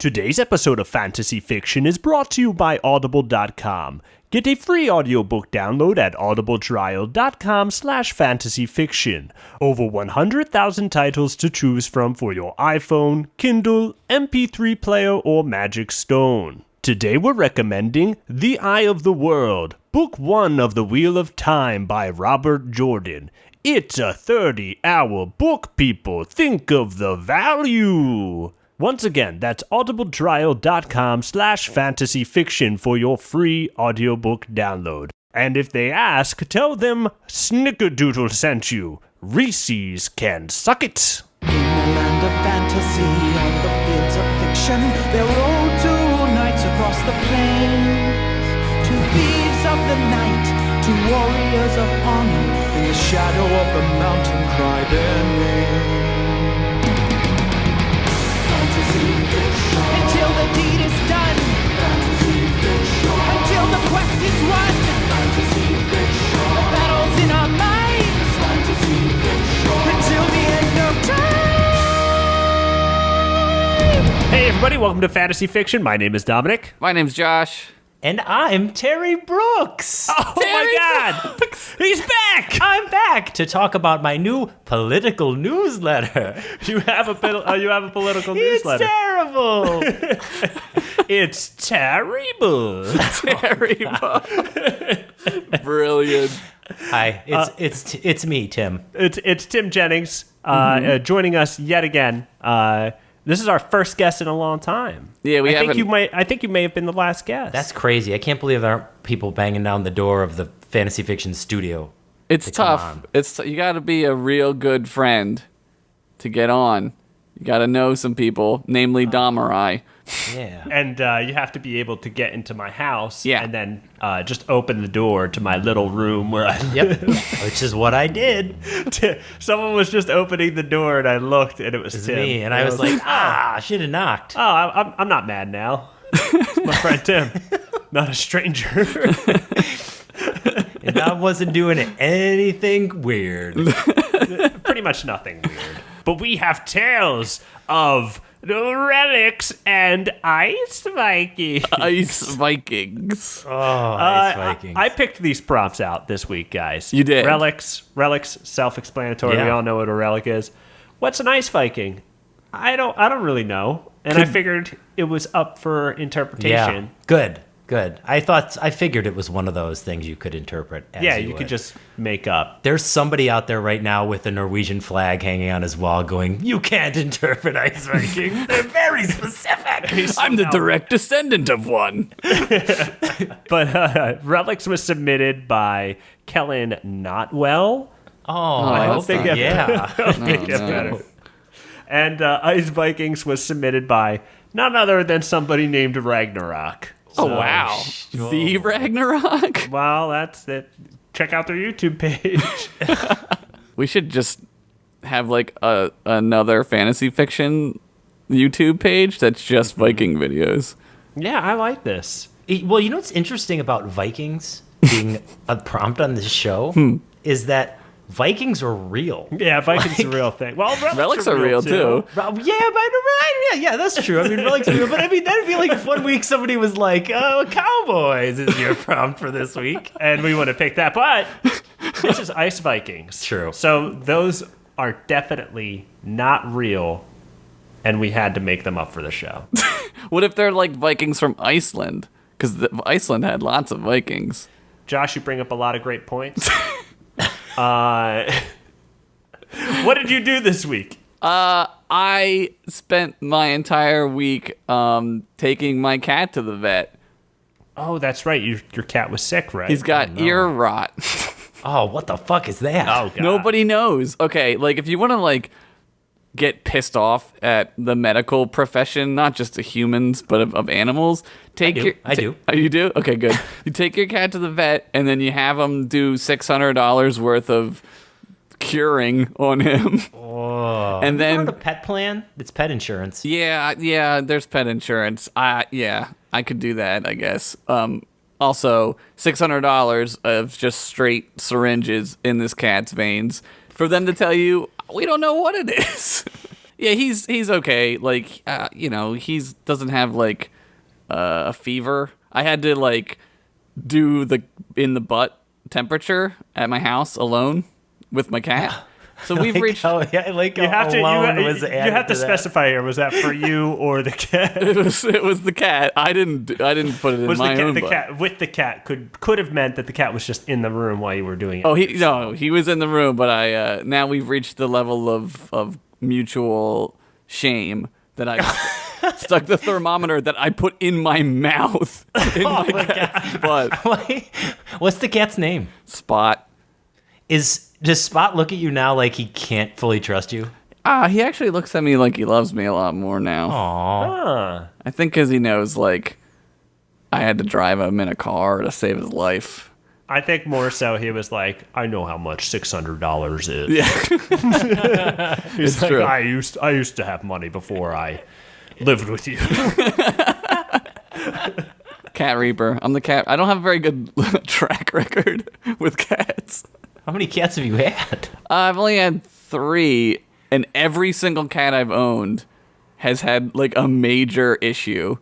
Today's episode of Fantasy Fiction is brought to you by Audible.com. Get a free audiobook download at audibletrial.com/fantasyfiction. Over 100,000 titles to choose from for your iPhone, Kindle, MP3 player, or Magic Stone. Today we're recommending The Eye of the World, Book 1 of The Wheel of Time by Robert Jordan. It's a 30-hour book, people. Think of the value. Once again, that's audibletrial.com/fantasyfiction for your free audiobook download. And if they ask, tell them Snickerdoodle sent you. Reese's can suck it. In the land of fantasy, on the fields of fiction, there rode two knights across the plains. Two thieves of the night, two warriors of honor, in the shadow of the mountain cry their name. Until the deed is done, until the quest is won, the battle's in our minds, until the end of time. Hey everybody, welcome to Fantasy Fiction. My name is Dominic. My name's Josh. And I'm Terry Brooks. Oh my God, he's back! I'm back to talk about my new political newsletter. You have a political newsletter. It's terrible. It's terrible. Terrible. Brilliant. Hi, it's me, Tim. It's Tim Jennings joining us yet again. This is our first guest in a long time. Yeah, I think you may have been the last guest. That's crazy. I can't believe there aren't people banging down the door of the Fantasy Fiction studio. It's tough. You got to be a real good friend to get on. You got to know some people, namely Dom or I. Yeah. And you have to be able to get into my house and then just open the door to my little room where I live. Which is what I did. Someone was just opening the door and I looked and it was Tim. Me, and I was like, I should have knocked. Oh, I'm not mad now. It's my friend Tim, not a stranger. And I wasn't doing anything weird. Pretty much nothing weird. But we have tales of the Relics and Ice Vikings. Ice Vikings. Oh, Ice Vikings. I picked these prompts out this week, guys. You did. Relics, self-explanatory. Yeah. We all know what a relic is. What's an Ice Viking? I don't really know. And I figured it was up for interpretation. Yeah. Good. I figured it was one of those things you could interpret as you could just make up. There's somebody out there right now with a Norwegian flag hanging on his wall going, you can't interpret Ice Vikings. They're very specific. I'm the direct descendant of one. But Relics was submitted by Kellen Notwell. Oh, I hope they get better. better. And Ice Vikings was submitted by none other than somebody named Ragnarok. Oh, wow. The Ragnarok? Well, that's it. Check out their YouTube page. We should just have like another fantasy fiction YouTube page that's just Viking videos. Yeah, I like this. Well, you know what's interesting about Vikings being a prompt on this show is that Vikings are real. Yeah, Vikings are a real thing. Well, Relics are real too. Yeah, that's true. I mean, Relics are real, but I mean, that'd be like if 1 week somebody was like, "Oh, Cowboys is your prompt for this week," and we would have picked that. But this is Ice Vikings. True. So those are definitely not real, and we had to make them up for the show. What if they're like Vikings from Iceland? Because Iceland had lots of Vikings. Josh, you bring up a lot of great points. What did you do this week? I spent my entire week taking my cat to the vet. Oh, that's right. Your cat was sick, right? He's got ear rot. Oh, what the fuck is that? Oh, God. Nobody knows. Okay, like if you want to like get pissed off at the medical profession, not just of humans but of animals, I do. Oh, you do? Okay, good. You take your cat to the vet and then you have them do $600 worth of curing on him. Oh. And then a pet plan? It's pet insurance. Yeah, there's pet insurance. I could do that, I guess. Also, $600 of just straight syringes in this cat's veins for them to tell you, we don't know what it is. Yeah, he's okay. Like, he doesn't have like a fever. I had to like do the in the butt temperature at my house alone with my cat. So we've reached. Oh yeah, like You have was you added have to to that. specify here. Was that for you or the cat? It was the cat. I didn't put it in Was my own the butt. cat with the cat could have meant that the cat was just in the room while you were doing it? Oh, he was in the room, but I now we've reached the level of mutual shame that I stuck the thermometer that I put in my mouth in my cat's butt. What's the cat's name? Spot. Does Spot look at you now like he can't fully trust you? He actually looks at me like he loves me a lot more now. Aww. I think because he knows like I had to drive him in a car to save his life. I think more so he was like, I know how much $600 is. Yeah, He's it's like, true. I used to have money before I lived with you. Cat Reaper. I'm the cat. I don't have a very good track record with cats. How many cats have you had? I've only had 3, and every single cat I've owned has had like a major issue.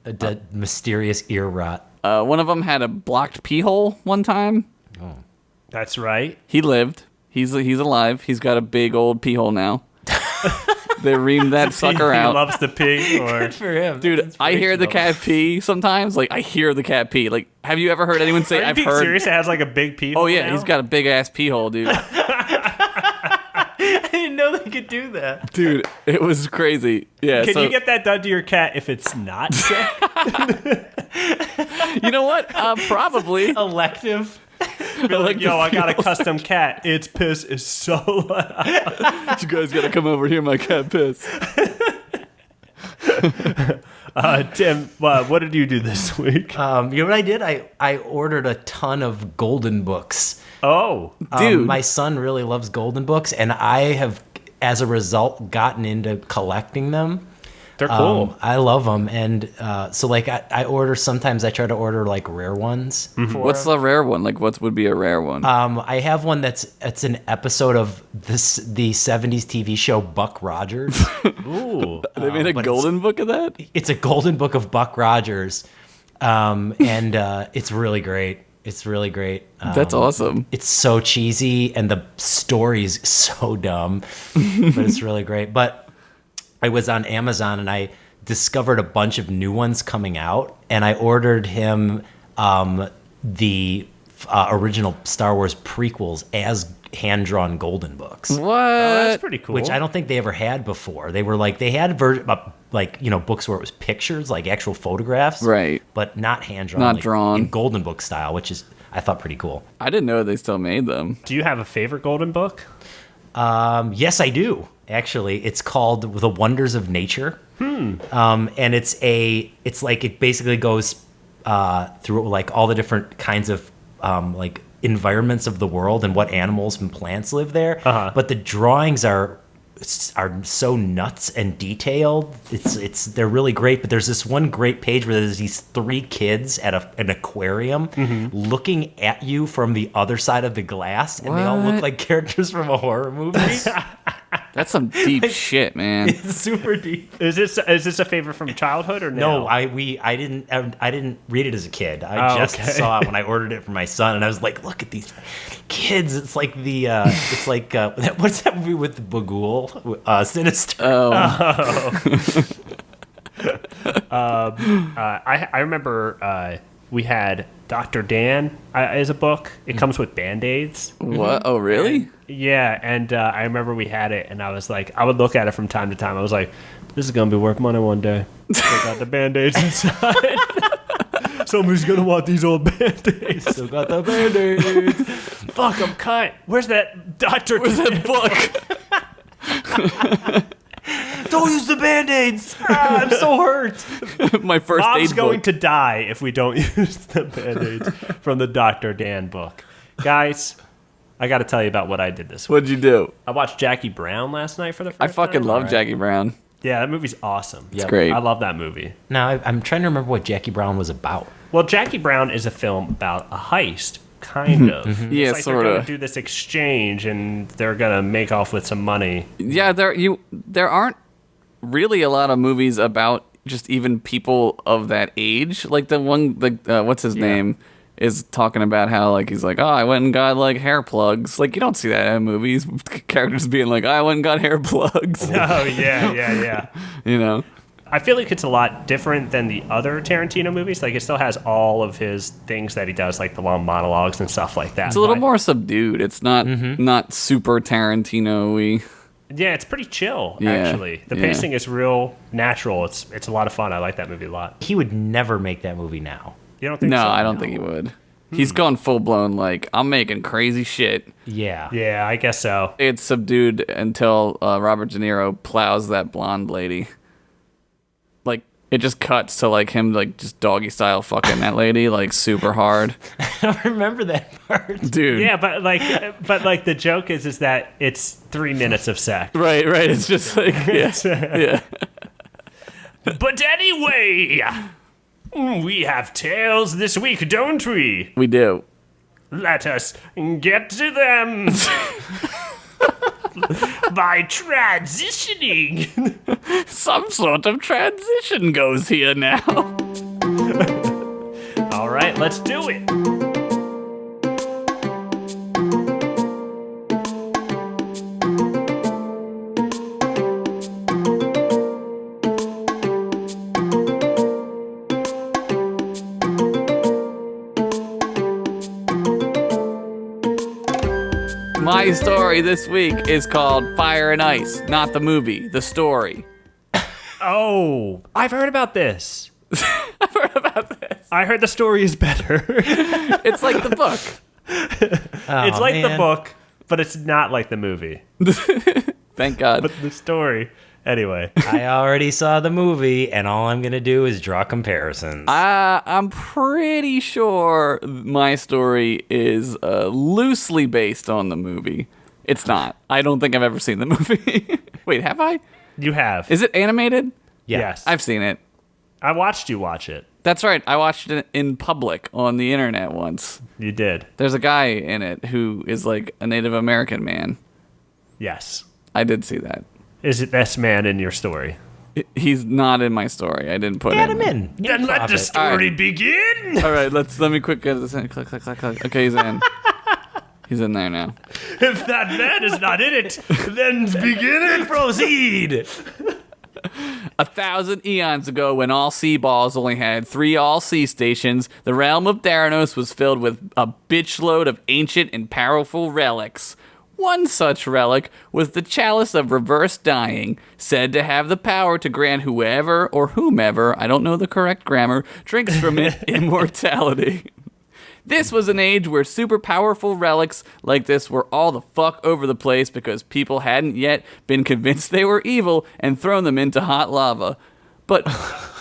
A mysterious ear rot. One of them had a blocked pee hole one time. That's right. He lived. He's alive. He's got a big old pee hole now. They reamed that sucker He out. loves to pee. Or For him. Dude, I hear the cat pee sometimes. Like, I hear the cat pee. Like, have you ever heard anyone say, Are you I've being heard... serious? It has like a big pee. Oh, yeah, now? he's got a big-ass pee hole, dude. I didn't know they could do that. Dude, it was crazy. Yeah, Can so, you get that done to your cat if it's not sick? you know what? Probably. Elective. Like, yo, I got a custom cat. Its piss is so loud. You guys gotta come over here, my cat piss. Tim, what did you do this week? You know what I did? I ordered a ton of golden books. Oh, Dude. My son really loves golden books, and I have, as a result, gotten into collecting them. they're cool. I love them, and so like I order. Sometimes I try to order like rare ones. For What's the rare one? Like, what would be a rare one? I have one it's an episode of the '70s TV show Buck Rogers. Ooh. they made a but golden book of that? It's a golden book of Buck Rogers, and it's really great. It's really great. That's awesome. It's so cheesy, and the story's so dumb, but it's really great. But I was on Amazon, and I discovered a bunch of new ones coming out, and I ordered him the original Star Wars prequels as hand-drawn golden books. What? Oh, that's pretty cool. Which I don't think they ever had before. They were like, they had books where it was pictures, like actual photographs, Right. But not hand drawn, Not drawn. in golden book style, which is I thought pretty cool. I didn't know they still made them. Do you have a favorite golden book? Yes, I do. Actually, it's called The Wonders of Nature, and it basically goes through like all the different kinds of like environments of the world and what animals and plants live there. But the drawings are so nuts and detailed. They're really great. But there's this one great page where there's these 3 kids at an aquarium looking at you from the other side of the glass, and they all look What? like characters from a horror movie. That's some deep shit, man. It's super deep. Is this a favorite from childhood or No, now? I didn't read it as a kid. I just okay. saw it when I ordered it for my son, and I was like, "Look at these kids!" It's like what's that movie with the Bagul? Sinister. I remember we had Dr. Dan as a book. It comes with Band-Aids. What? Oh, really? Yeah, and I remember we had it, and I was like, I would look at it from time to time. I was like, this is going to be worth money one day. They got the Band-Aids inside. Somebody's going to want these old Band-Aids. Still got the Band-Aids. Fuck, I'm cut. Where's that Dr. Where's that book? Don't use the Band-Aids. I'm so hurt. My first Bob's aid going book. to die if we don't use the Band-Aids from the Dr. Dan book. Guys, I got to tell you about what I did this week. What'd you do? I watched Jackie Brown last night for the first I fucking time. love Jackie Brown. Yeah, that movie's awesome. It's great. I love that movie. Now I'm trying to remember what Jackie Brown was about. Well, Jackie Brown is a film about a heist, kind of. Yeah, It's like sorta. They're going to do this exchange, and they're going to make off with some money. Yeah, there aren't really a lot of movies about just even people of that age. Like the one, what's his name, is talking about how like he's like, oh, I went and got like hair plugs. Like you don't see that in movies. Characters being like, I went and got hair plugs. Oh yeah. You know. I feel like it's a lot different than the other Tarantino movies. Like, it still has all of his things that he does, like the long monologues and stuff like that. It's a little more subdued. It's not super Tarantino-y. Yeah, it's pretty chill, actually. The pacing is real natural. It's a lot of fun. I like that movie a lot. He would never make that movie now. You don't think No, so? I don't think he would. He's gone full-blown, like, I'm making crazy shit. Yeah. Yeah, I guess so. It's subdued until Robert De Niro plows that blonde lady. Like, it just cuts to, like, him, like, just doggy-style fucking that lady, like, super hard. I don't remember that part. Dude. Yeah, but the joke is that it's 3 minutes of sex. Right. It's just like, yeah. But anyway, we have tales this week, don't we? We do. Let us get to them. By transitioning. Some sort of transition goes here now. All right, let's do it. My story this week is called Fire and Ice, not the movie, the story. Oh, I've heard about this. I've heard about this. I heard the story is better. It's like the book. It's like the book, but it's not like the movie. Thank God. But the story, anyway. I already saw the movie, and all I'm going to do is draw comparisons. I'm pretty sure my story is loosely based on the movie. It's not. I don't think I've ever seen the movie. Wait, have I? You have. Is it animated? Yeah. Yes. I've seen it. I watched you watch it. That's right. I watched it in public on the internet once. You did. There's a guy in it who is like a Native American man. Yes. I did see that. Is it this man in your story? He's not in my story. I didn't put Add him him in. Then let the story begin. All right, let me quick get this in. Click. Okay, he's in. He's in there now. If that man is not in it, then begin and proceed. 1,000 eons ago, when all sea balls only had 3 all-sea stations, the realm of Theranos was filled with a bitchload of ancient and powerful relics. One such relic was the Chalice of Reverse Dying, said to have the power to grant whoever or whomever, I don't know the correct grammar, drinks from it immortality. This was an age where super powerful relics like this were all the fuck over the place because people hadn't yet been convinced they were evil and thrown them into hot lava. But,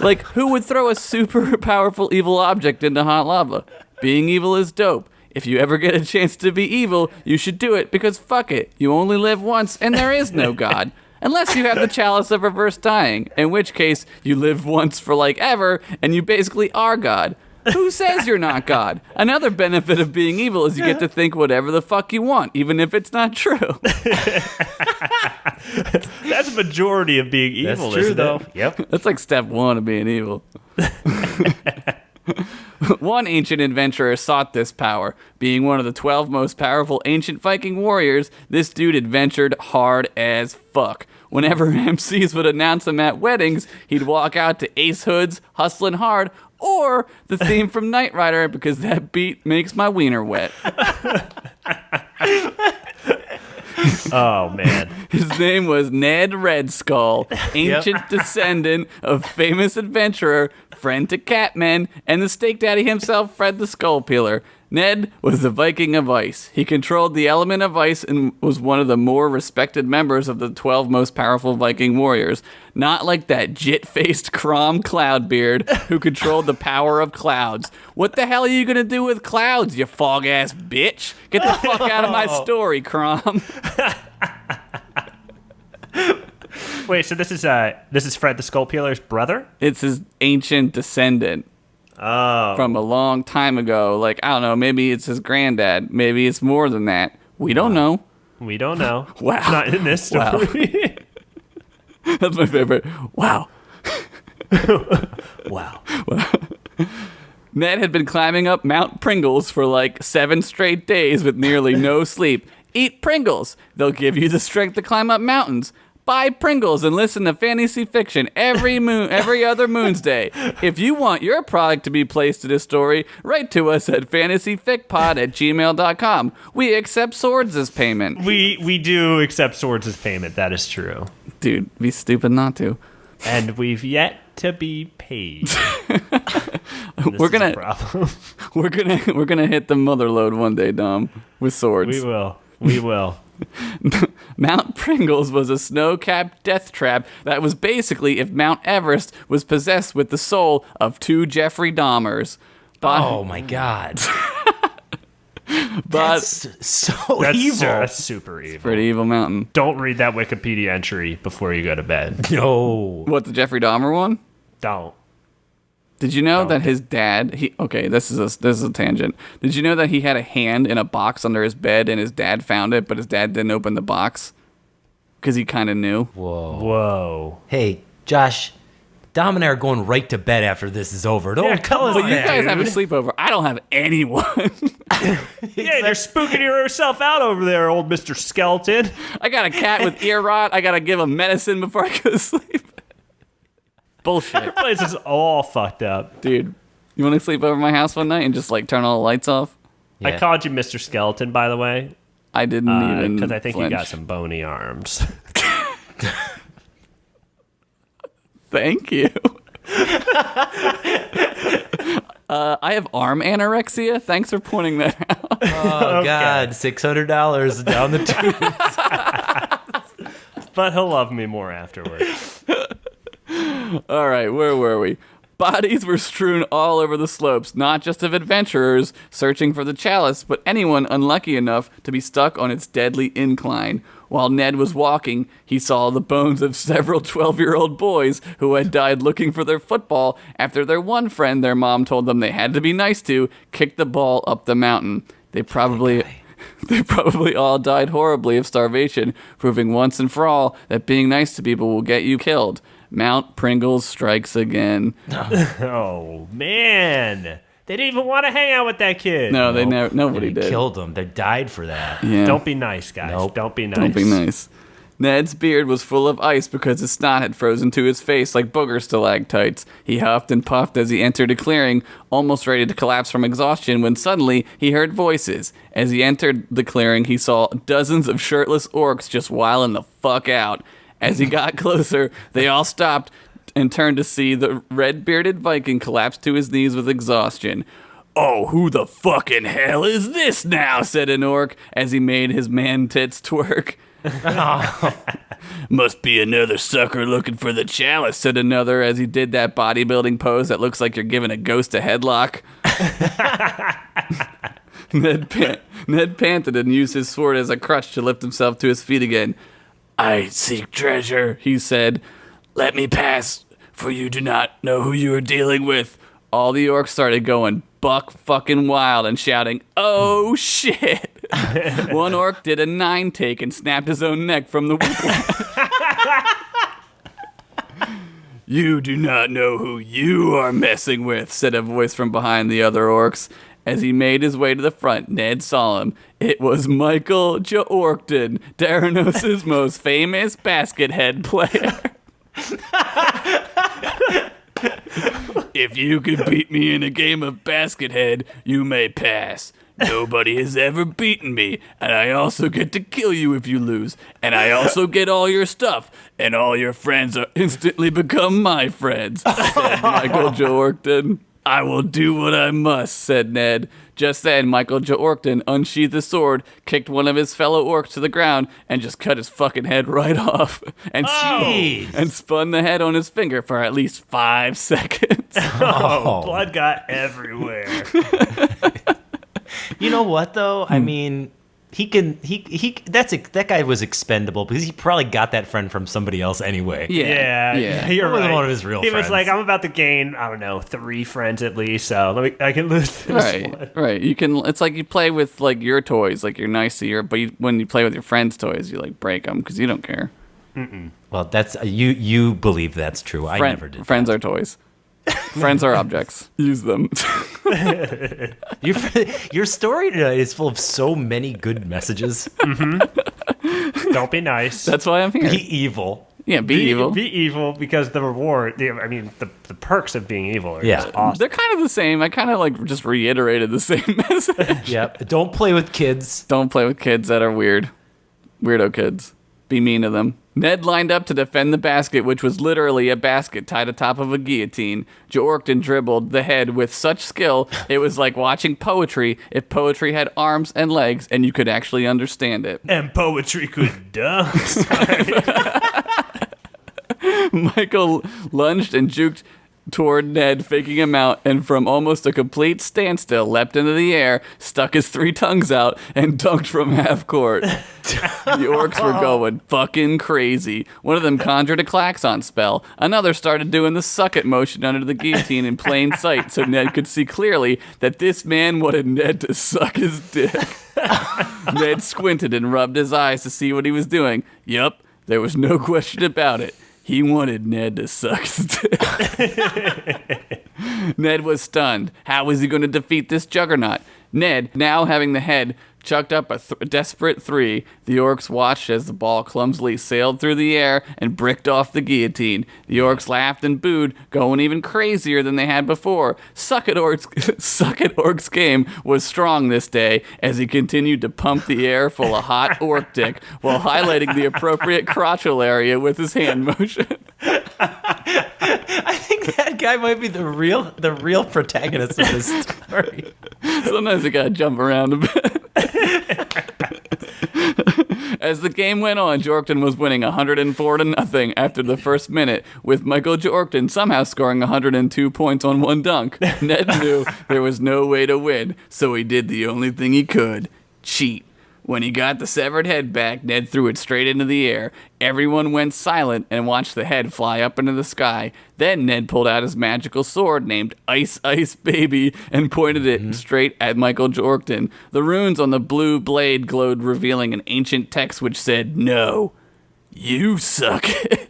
like, who would throw a super powerful evil object into hot lava? Being evil is dope. If you ever get a chance to be evil, you should do it because fuck it. You only live once and there is no God. Unless you have the Chalice of Reverse Dying, in which case you live once for like ever and you basically are God. Who says you're not God? Another benefit of being evil is you get to think whatever the fuck you want, even if it's not true. That's a majority of being evil, That's true, isn't though. it? Yep. That's like step 1 of being evil. One ancient adventurer sought this power. Being one of the 12 most powerful ancient Viking warriors, this dude adventured hard as fuck. Whenever MCs would announce him at weddings, he'd walk out to Ace Hood's Hustlin' Hard or the theme from Knight Rider because that beat makes my wiener wet. Oh, man. His name was Ned Red Skull, ancient descendant of famous adventurer, friend to Catman, and the Steak Daddy himself, Fred the Skull Peeler. Ned was the Viking of Ice. He controlled the element of ice and was one of the more respected members of the 12 most powerful Viking warriors. Not like that jit-faced Crom Cloudbeard who controlled the power of clouds. What the hell are you gonna do with clouds, you fog-ass bitch? Get the fuck out of my story, Crom. Wait, so this is Fred the Skull Peeler's brother? It's his ancient descendant. Oh. From a long time ago. Like, I don't know, maybe it's his granddad. Maybe it's more than that. We don't know. We don't know. Wow. It's not in this story. That's my favorite. Wow. Wow. Ned had been climbing up Mount Pringles for like 7 straight days with nearly no sleep. Eat Pringles. They'll give you the strength to climb up mountains. Buy Pringles and listen to fantasy fiction every other Moon's Day. If you want your product to be placed in a story, write to us at fantasyficpod@gmail.com. We accept swords as payment. We do accept swords as payment. That is true. Dude, be stupid not to. And we've yet to be paid. We're gonna problem. we're gonna hit the mother load one day, Dom, with swords. We will. Mount Pringles was a snow-capped death trap that was basically if Mount Everest was possessed with the soul of 2 Jeffrey Dahmers. Oh my God. But That's evil. That's super evil. pretty evil mountain. Don't read that Wikipedia entry before you go to bed. No. What, the Jeffrey Dahmer one? Don't. Did you know that his dad? This is a tangent. Did you know that he had a hand in a box under his bed and his dad found it, but his dad didn't open the box because he kind of knew. Whoa. Hey, Josh, Dom and I are going right to bed after this is over. Don't tell us But you that. guys have a sleepover. I don't have anyone. Yeah, you're spooking yourself out over there, old Mr. Skeleton. I got a cat with ear rot. I gotta give him medicine before I go to sleep. Bullshit, Your place is all fucked up. dude. You want to sleep over my house one night and just like turn all the lights off? Yeah. I called you Mr. Skeleton, by the way, I didn't even because I think you got flinch. some bony arms. Thank you. I have arm anorexia. Thanks for pointing that out. Oh, God. $600 down the tube. But he'll love me more afterwards. All right, where were we? Bodies were strewn all over the slopes, not just of adventurers searching for the chalice, but anyone unlucky enough to be stuck on its deadly incline. While Ned was walking, he saw the bones of several 12-year-old boys who had died looking for their football after their one friend their mom told them they had to be nice to kicked the ball up the mountain. They probably all died horribly of starvation, proving once and for all that being nice to people will get you killed. Mount Pringles strikes again. Oh, man. They didn't even want to hang out with that kid. No, they never. Nobody They did. killed them. They died for that. Yeah. Don't be nice, guys. Nope. Don't be nice. Don't be nice. Ned's beard was full of ice because his snot had frozen to his face like booger stalactites. He huffed and puffed as he entered a clearing, almost ready to collapse from exhaustion, when suddenly he heard voices. As he entered the clearing, he saw dozens of shirtless orcs just wiling the fuck out. As he got closer, they all stopped and turned to see the red-bearded Viking collapse to his knees with exhaustion. "Oh, who the fucking hell is this now?" said an orc as he made his man tits twerk. "Must be another sucker looking for the chalice," said another as he did that bodybuilding pose that looks like you're giving a ghost a headlock. Ned panted and used his sword as a crutch to lift himself to his feet again. "I seek treasure," he said. "Let me pass, for you do not know who you are dealing with." All the orcs started going buck fucking wild and shouting, "Oh shit!" One orc did a 9 take and snapped his own neck from the whiplash. "You do not know who you are messing with," said a voice from behind the other orcs. As he made his way to the front, Ned saw him. It was Michael Jorkton, Daranos' most famous basket head player. "If you could beat me in a game of basket head, you may pass. Nobody has ever beaten me, and I also get to kill you if you lose, and I also get all your stuff, and all your friends are instantly become my friends," said Michael Jorkton. "I will do what I must," said Ned. Just then, Michael Jorkton unsheathed the sword, kicked one of his fellow orcs to the ground, and just cut his fucking head right off. And spun the head on his finger for at least 5 seconds. Oh, blood got everywhere. You know what, though? I mean, that guy was expendable because he probably got that friend from somebody else anyway. Yeah, you're It wasn't right. one of his real He friends. was like, I'm about to gain, I don't know, 3 friends at least, so I can lose this one. Right. You can. It's like you play with like your toys, like you're nice to your, but when you play with your friends' toys, you like break them because you don't care. Well, that's you believe that's true. I never did. Friends are toys. Friends are objects. Use them. Your story tonight is full of so many good messages. Don't be nice. That's why I'm here. Be evil. Yeah, be evil. Be evil because the reward, the perks of being evil are Yeah. just awesome. They're kind of the same. I kind of like just reiterated the same message. Yep. Don't play with kids. Don't play with kids that are weird. Weirdo kids. Be mean to them. Ned lined up to defend the basket, which was literally a basket tied atop of a guillotine. Jorkton dribbled the head with such skill, it was like watching poetry if poetry had arms and legs and you could actually understand it. And poetry could dance. Michael lunged and juked toward Ned, faking him out, and from almost a complete standstill, leapt into the air, stuck his 3 tongues out, and dunked from half court. The orcs were going fucking crazy. One of them conjured a klaxon spell. Another started doing the suck it motion under the guillotine in plain sight, so Ned could see clearly that this man wanted Ned to suck his dick. Ned squinted and rubbed his eyes to see what he was doing. Yup, there was no question about it. He wanted Ned to suck his dick. Ned was stunned. How was he going to defeat this juggernaut? Ned, now having the head, chucked up a desperate 3. The orcs watched as the ball clumsily sailed through the air and bricked off the guillotine. The orcs laughed and booed, going even crazier than they had before. Suck it Orc's game was strong this day as he continued to pump the air full of hot orc dick while highlighting the appropriate crotchal area with his hand motion. I think that guy might be the real protagonist of this story. Sometimes you gotta jump around a bit. As the game went on, Jorkton was winning 104-0 after the first minute, with Michael Jorkton somehow scoring 102 points on 1 dunk. Ned knew there was no way to win, so he did the only thing he could: cheat. When he got the severed head back, Ned threw it straight into the air. Everyone went silent and watched the head fly up into the sky. Then Ned pulled out his magical sword named Ice Ice Baby and pointed it straight at Michael Jorkton. The runes on the blue blade glowed, revealing an ancient text which said, "No, you suck it."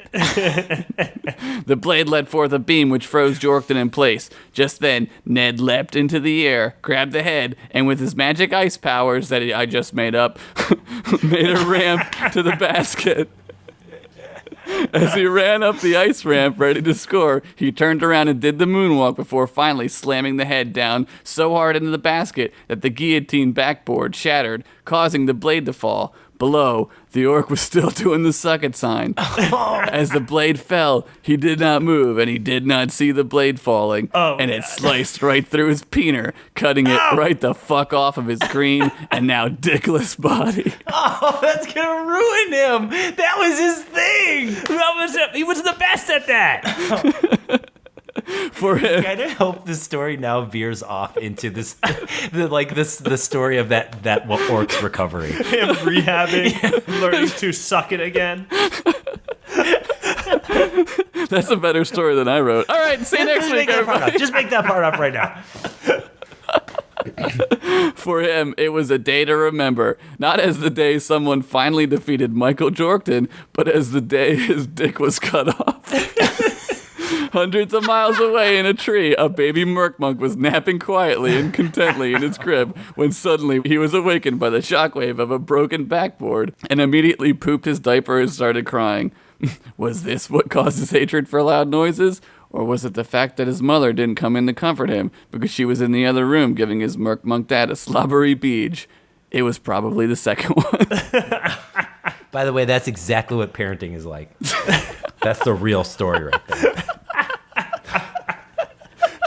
The blade let forth a beam which froze Jorkton in place. Just then, Ned leapt into the air, grabbed the head, and with his magic ice powers that I just made up, made a ramp to the basket. As he ran up the ice ramp ready to score, he turned around and did the moonwalk before finally slamming the head down so hard into the basket that the guillotine backboard shattered, causing the blade to fall. Below, the orc was still doing the suck it sign. As the blade fell, he did not move, and he did not see the blade falling, and it sliced right through his peener, cutting it right the fuck off of his green and now dickless body. Oh, that's gonna ruin him. That was his thing. He was the best at that. For him, I kind of hope this story now veers off into this, the story of that orc's recovery. Him rehabbing, learning to suck it again. that's a better story than I wrote. All right, see you next week, everybody. Just make that part up right now. For him, it was a day to remember, not as the day someone finally defeated Michael Jorkton, but as the day his dick was cut off. Hundreds of miles away in a tree, a baby merkmonk was napping quietly and contently in his crib when suddenly he was awakened by the shockwave of a broken backboard and immediately pooped his diaper and started crying. Was this what caused his hatred for loud noises? Or was it the fact that his mother didn't come in to comfort him because she was in the other room giving his merkmonk dad a slobbery beej? It was probably the second one. By the way, that's exactly what parenting is like. That's the real story right there.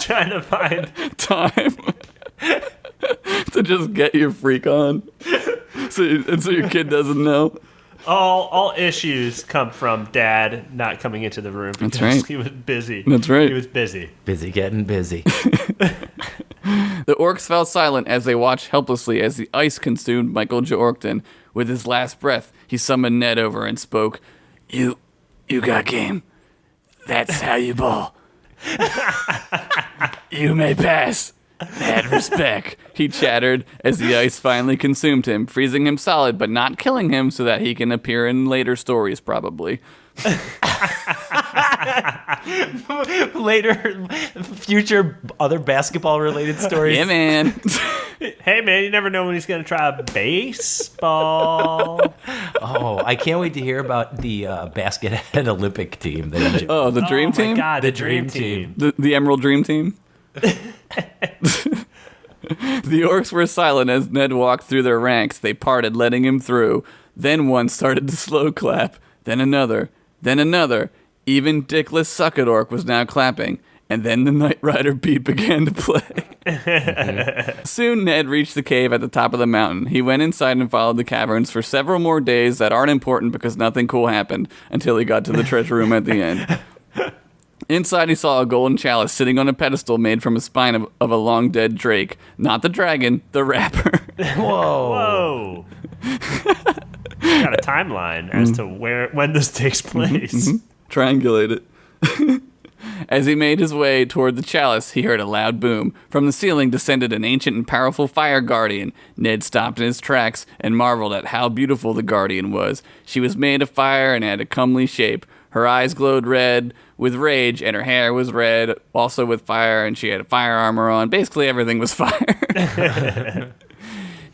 Trying to find time to just get your freak on, so your kid doesn't know. all issues come from Dad not coming into the room because That's right. he was busy. That's right. He was busy. Busy getting busy. The orcs fell silent as they watched helplessly as the ice consumed Michael Jorkton. With his last breath, he summoned Ned over and spoke. You got game. That's how you ball. You may pass. Mad respect, he chattered as the ice finally consumed him, freezing him solid but not killing him so that he can appear in later stories probably. Later, future other basketball-related stories. Yeah, man. Hey, man, you never know when he's going to try baseball. Oh, I can't wait to hear about the basketball Olympic team. That Oh, the dream team? Oh, my God, The dream team. The Emerald Dream Team? The orcs were silent as Ned walked through their ranks. They parted, letting him through. Then one started to slow clap. Then another. Then another. Even dickless Sucket Orc was now clapping. And then the Knight Rider beat began to play. Soon Ned reached the cave at the top of the mountain. He went inside and followed the caverns for several more days that aren't important because nothing cool happened until he got to the treasure room at the end. Inside, he saw a golden chalice sitting on a pedestal made from a spine of a long-dead drake. Not the dragon, the rapper. Whoa. Got a timeline as to when this takes place. Triangulate it. As he made his way toward the chalice, he heard a loud boom. From the ceiling descended an ancient and powerful fire guardian. Ned stopped in his tracks and marveled at how beautiful the guardian was. She was made of fire and had a comely shape. Her eyes glowed red with rage, and her hair was red, also with fire, and she had a fire armor on. Basically, everything was fire.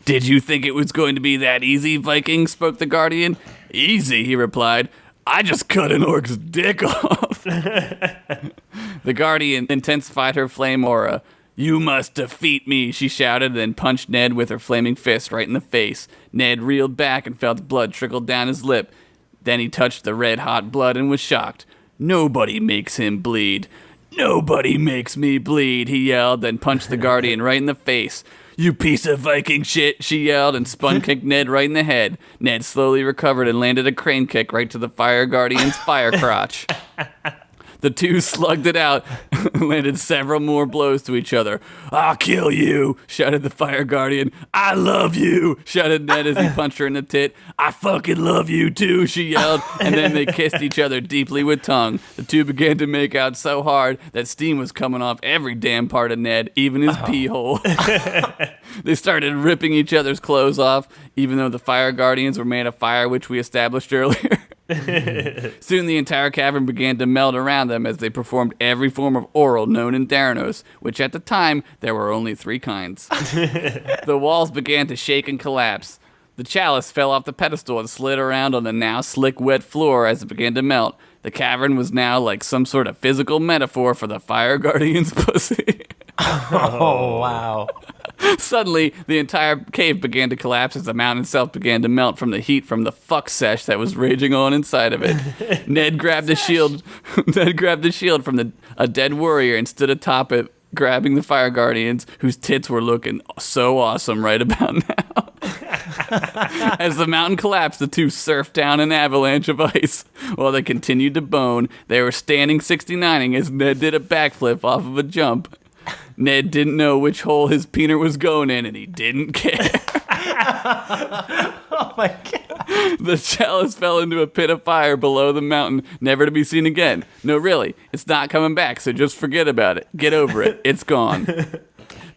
Did you think it was going to be that easy, Viking? Spoke the guardian. Easy, he replied. I just cut an orc's dick off. The guardian intensified her flame aura. You must defeat me, she shouted, then punched Ned with her flaming fist right in the face. Ned reeled back and felt blood trickle down his lip. Then he touched the red-hot blood and was shocked. Nobody makes him bleed. Nobody makes me bleed, he yelled, then punched the guardian right in the face. You piece of Viking shit, she yelled, and spun-kicked Ned right in the head. Ned slowly recovered and landed a crane kick right to the fire guardian's fire crotch. The two slugged it out and landed several more blows to each other. I'll kill you, shouted the fire guardian. I love you, shouted Ned as he punched her in the tit. I fucking love you too, she yelled, and then they kissed each other deeply with tongue. The two began to make out so hard that steam was coming off every damn part of Ned, even his pee hole. They started ripping each other's clothes off, even though the fire guardians were made of fire, which we established earlier. Soon the entire cavern began to melt around them as they performed every form of oral known in Theranos, which at the time there were only 3 kinds. The walls began to shake and collapse. The chalice fell off the pedestal and slid around on the now slick, wet floor as it began to melt. The cavern was now like some sort of physical metaphor for the fire guardian's pussy. Oh, wow. Suddenly, the entire cave began to collapse as the mountain itself began to melt from the heat from the fuck sesh that was raging on inside of it. Ned grabbed a shield. Ned grabbed a shield from a dead warrior and stood atop it, grabbing the fire guardians, whose tits were looking so awesome right about now. As the mountain collapsed, the two surfed down an avalanche of ice. While they continued to bone, they were standing 69ing as Ned did a backflip off of a jump. Ned didn't know which hole his peener was going in, and he didn't care. Oh, my God. The chalice fell into a pit of fire below the mountain, never to be seen again. No, really, it's not coming back, so just forget about it. Get over it. It's gone.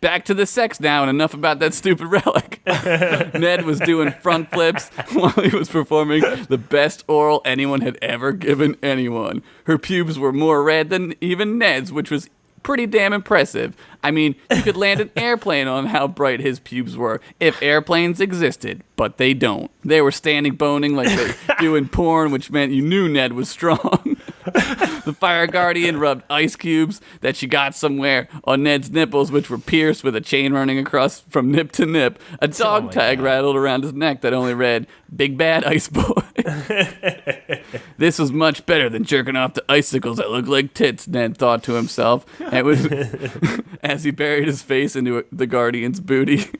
Back to the sex now, and enough about that stupid relic. Ned was doing front flips while he was performing the best oral anyone had ever given anyone. Her pubes were more red than even Ned's, which was pretty damn impressive. I mean, you could land an airplane on how bright his pubes were if airplanes existed, but they don't. They were standing boning like they do in porn, which meant you knew Ned was strong. The fire guardian rubbed ice cubes that she got somewhere on Ned's nipples, which were pierced with a chain running across from nip to nip. A dog tag rattled around his neck that only read, Big Bad Ice Boy. This was much better than jerking off to icicles that look like tits, Ned thought to himself. It was as he buried his face into the guardian's booty.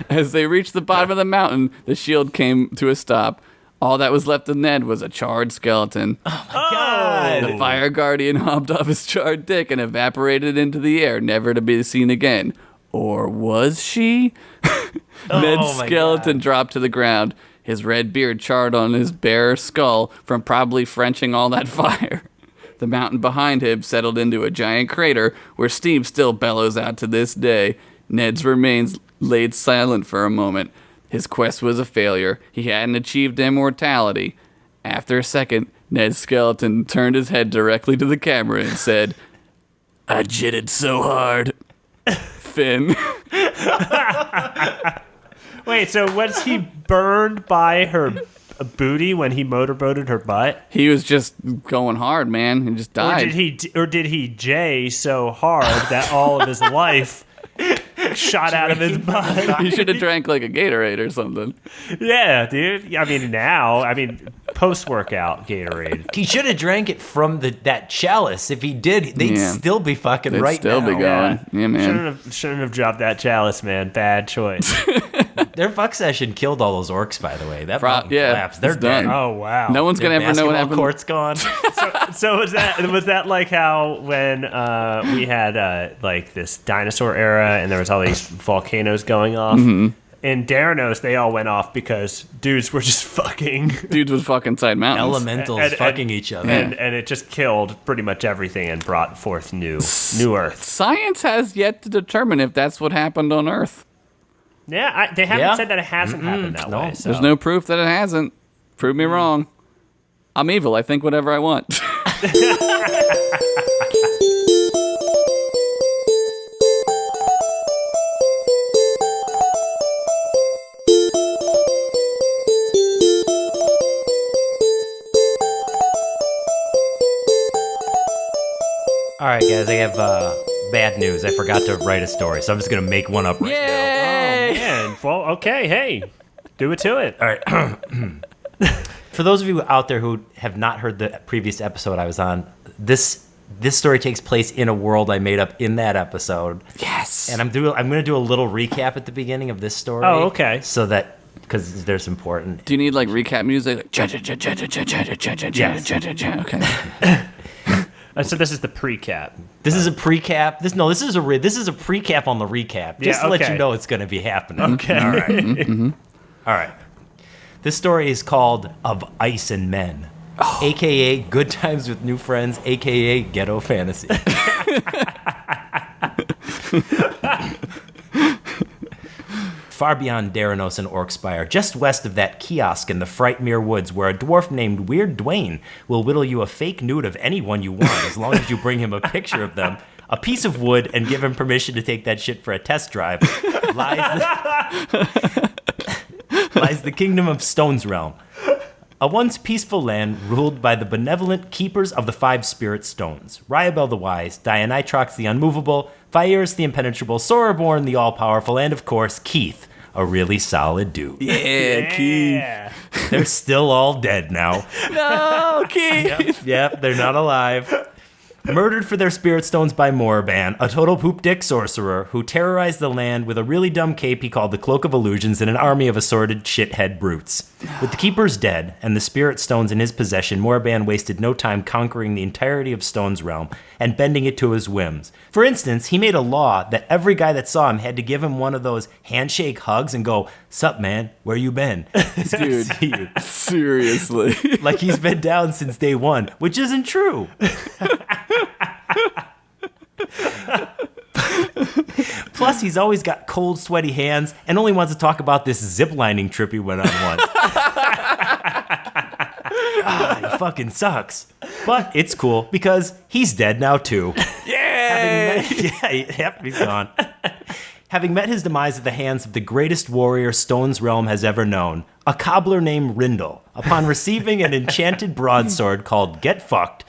As they reached the bottom of the mountain, the shield came to a stop. All that was left of Ned was a charred skeleton. Oh, my God. The fire guardian hopped off his charred dick and evaporated into the air, never to be seen again. Or was she? Ned's skeleton dropped to the ground, his red beard charred on his bare skull from probably Frenching all that fire. The mountain behind him settled into a giant crater where steam still bellows out to this day. Ned's remains laid silent for a moment. His quest was a failure. He hadn't achieved immortality. After a second, Ned's skeleton turned his head directly to the camera and said, "I jitted so hard." Finn. Wait, so was he burned by her booty when he motorboated her butt? He was just going hard, man. He just died. Or did he J so hard that all of his life shot out of his butt? He should have drank like a Gatorade or something. Yeah, dude. I mean, post-workout Gatorade. He should have drank it from that chalice. If he did, they'd still be fucking They'd right still now. be going. Yeah, man. Shouldn't have dropped that chalice, man. Bad choice. Their fuck session killed all those orcs, by the way. That mountain collapsed. They're it's done. dead. Oh wow. No one's going to ever know what happened. Court's gone. So was that like how when we had like this dinosaur era and there was all these volcanoes going off? Mm-hmm. In Daranos, they all went off because dudes were just fucking. Dudes with fucking side mountains. Elementals fucking each other. And it just killed pretty much everything and brought forth new Earth. Science has yet to determine if that's what happened on Earth. Yeah, they haven't said that it hasn't happened that way. So. There's no proof that it hasn't. Prove me wrong. I'm evil. I think whatever I want. All right, guys, I have bad news. I forgot to write a story, so I'm just going to make one up right now. Yay! Oh, man. Well, okay, hey. Do it to it. All right. For those of you out there who have not heard the previous episode I was on, this story takes place in a world I made up in that episode. Yes. And I'm going to do a little recap at the beginning of this story. Oh, okay. So that, because there's important. Do you need like recap music? Like, okay. So this is the pre-cap. This is a pre-cap. This is a pre-cap on the recap. Just to let you know it's going to be happening. Okay. All right. Mm-hmm. All right. This story is called Of Ice and Men, a.k.a. Good Times with New Friends, a.k.a. Ghetto Fantasy. Far beyond Daranos and Orkspire, just west of that kiosk in the Frightmere Woods where a dwarf named Weird Dwayne will whittle you a fake nude of anyone you want as long as you bring him a picture of them, a piece of wood, and give him permission to take that shit for a test drive, lies the kingdom of Stonesrealm, a once peaceful land ruled by the benevolent keepers of the 5 spirit stones, Ryabel the Wise, Dionytrox the Unmovable, Phaeris the Impenetrable, Soraborn the All-Powerful, and of course, Keith, a really solid dude. Yeah, Keith. They're still all dead now. No, Keith. Yep, they're not alive. Murdered for their spirit stones by Morban, a total poop dick sorcerer who terrorized the land with a really dumb cape he called the Cloak of Illusions and an army of assorted shithead brutes. With the keepers dead and the spirit stones in his possession, Morban wasted no time conquering the entirety of Stonesrealm and bending it to his whims. For instance, he made a law that every guy that saw him had to give him one of those handshake hugs and go, "Sup, man? Where you been?" Dude, seriously. Like he's been down since day one, which isn't true. Plus, he's always got cold, sweaty hands and only wants to talk about this ziplining trip he went on once. He fucking sucks. But it's cool because he's dead now, too. Yay! He's gone. Having met his demise at the hands of the greatest warrior Stonesrealm has ever known, a cobbler named Rindle, upon receiving an enchanted broadsword called Get Fucked,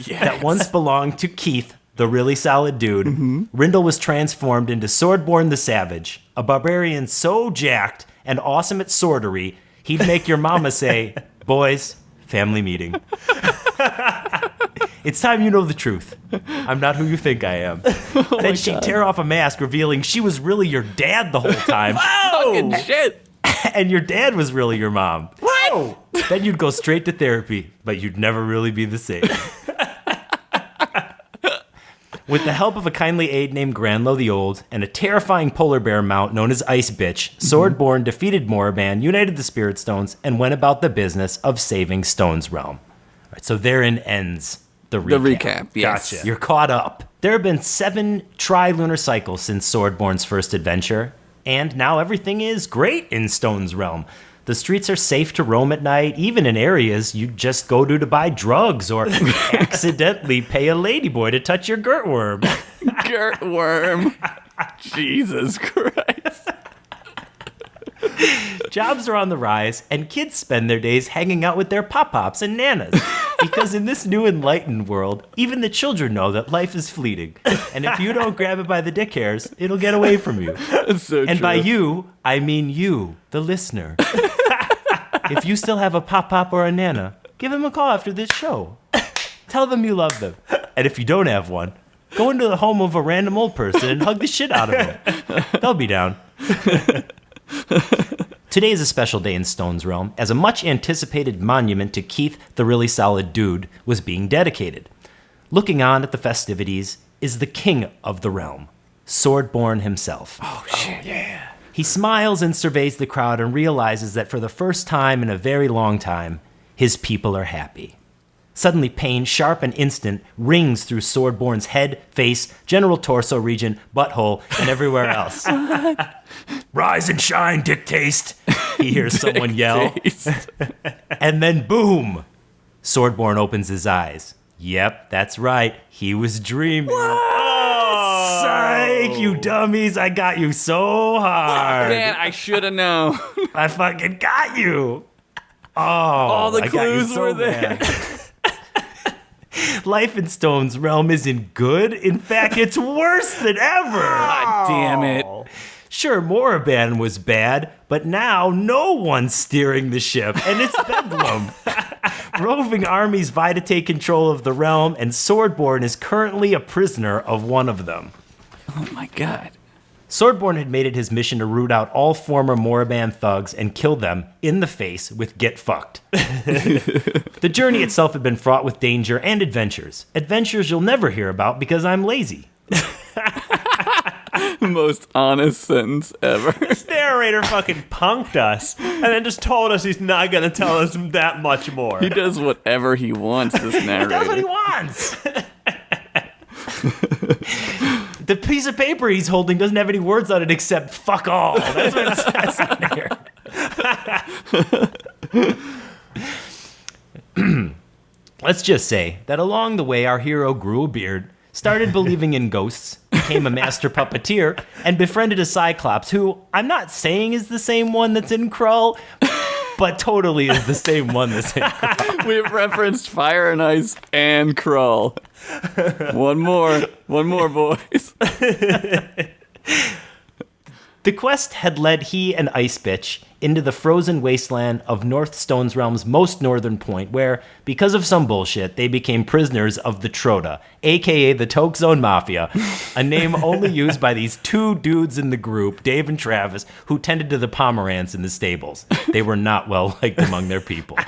that once belonged to Keith, the really solid dude, Rindle was transformed into Swordborn the Savage, a barbarian so jacked and awesome at swordery, he'd make your mama say, "Boys, family meeting." It's time you know the truth. I'm not who you think I am. Then she'd tear off a mask, revealing she was really your dad the whole time. Fucking shit. And your dad was really your mom. What? Then you'd go straight to therapy, but you'd never really be the same. With the help of a kindly aide named Granlow the Old and a terrifying polar bear mount known as Ice Bitch, Swordborn defeated Morban, united the Spirit Stones, and went about the business of saving Stonesrealm. All right, so therein ends The The recap. recap, yes. Gotcha. You're caught up. There have been 7 tri-lunar cycles since Swordborn's first adventure, and now everything is great in Stonesrealm. The streets are safe to roam at night, even in areas you just go to buy drugs or accidentally pay a ladyboy to touch your girt-worm. Girt worm. Jesus Christ. Jobs are on the rise, and kids spend their days hanging out with their pop-pops and nanas. Because in this new enlightened world, even the children know that life is fleeting. And if you don't grab it by the dick hairs, it'll get away from you. That's so And true. by you, I mean you, the listener. If you still have a pop-pop or a nana, give them a call after this show. Tell them you love them. And if you don't have one, go into the home of a random old person and hug the shit out of them. They'll be down. Today is a special day in Stonesrealm, as a much-anticipated monument to Keith, the really solid dude, was being dedicated. Looking on at the festivities is the king of the realm, Swordborn himself. Oh, shit. Yeah. He smiles and surveys the crowd and realizes that for the first time in a very long time, his people are happy. Suddenly, pain, sharp and instant, rings through Swordborn's head, face, general torso region, butthole, and everywhere else. Rise and shine, Dick Taste, he hears someone yell. And then boom! Swordborn opens his eyes. Yep, that's right. He was dreaming. Oh, psych, you dummies. I got you so hard. Man, I should have known. I fucking got you. Oh, All the I got you clues so were there. bad. Life in Stonesrealm isn't good. In fact, it's worse than ever. God damn it. Sure, Moraban was bad, but now no one's steering the ship, and it's bedlam. Roving armies vie to take control of the realm, and Swordborn is currently a prisoner of one of them. Oh, my God. Swordborn had made it his mission to root out all former Moraban thugs and kill them in the face with Get Fucked. The journey itself had been fraught with danger and adventures. Adventures you'll never hear about because I'm lazy. Most honest sentence ever. This narrator fucking punked us and then just told us he's not going to tell us that much more. He does whatever he wants, this narrator. That's what he wants. The piece of paper he's holding doesn't have any words on it except fuck all. That's what it says on there. Let's just say that along the way, our hero grew a beard, started believing in ghosts, became a master puppeteer, and befriended a Cyclops who I'm not saying is the same one that's in Krull, but totally is the same one that's in Krull. We've referenced Fire and Ice and Krull. One more, boys. The quest had led he and Ice Bitch into the frozen wasteland of North Stonesrealm's most northern point, where, because of some bullshit, they became prisoners of the Troda, aka the Toke Zone Mafia, a name only used by these 2 dudes in the group, Dave and Travis, who tended to the Pomerantz in the stables. They were not well liked among their people.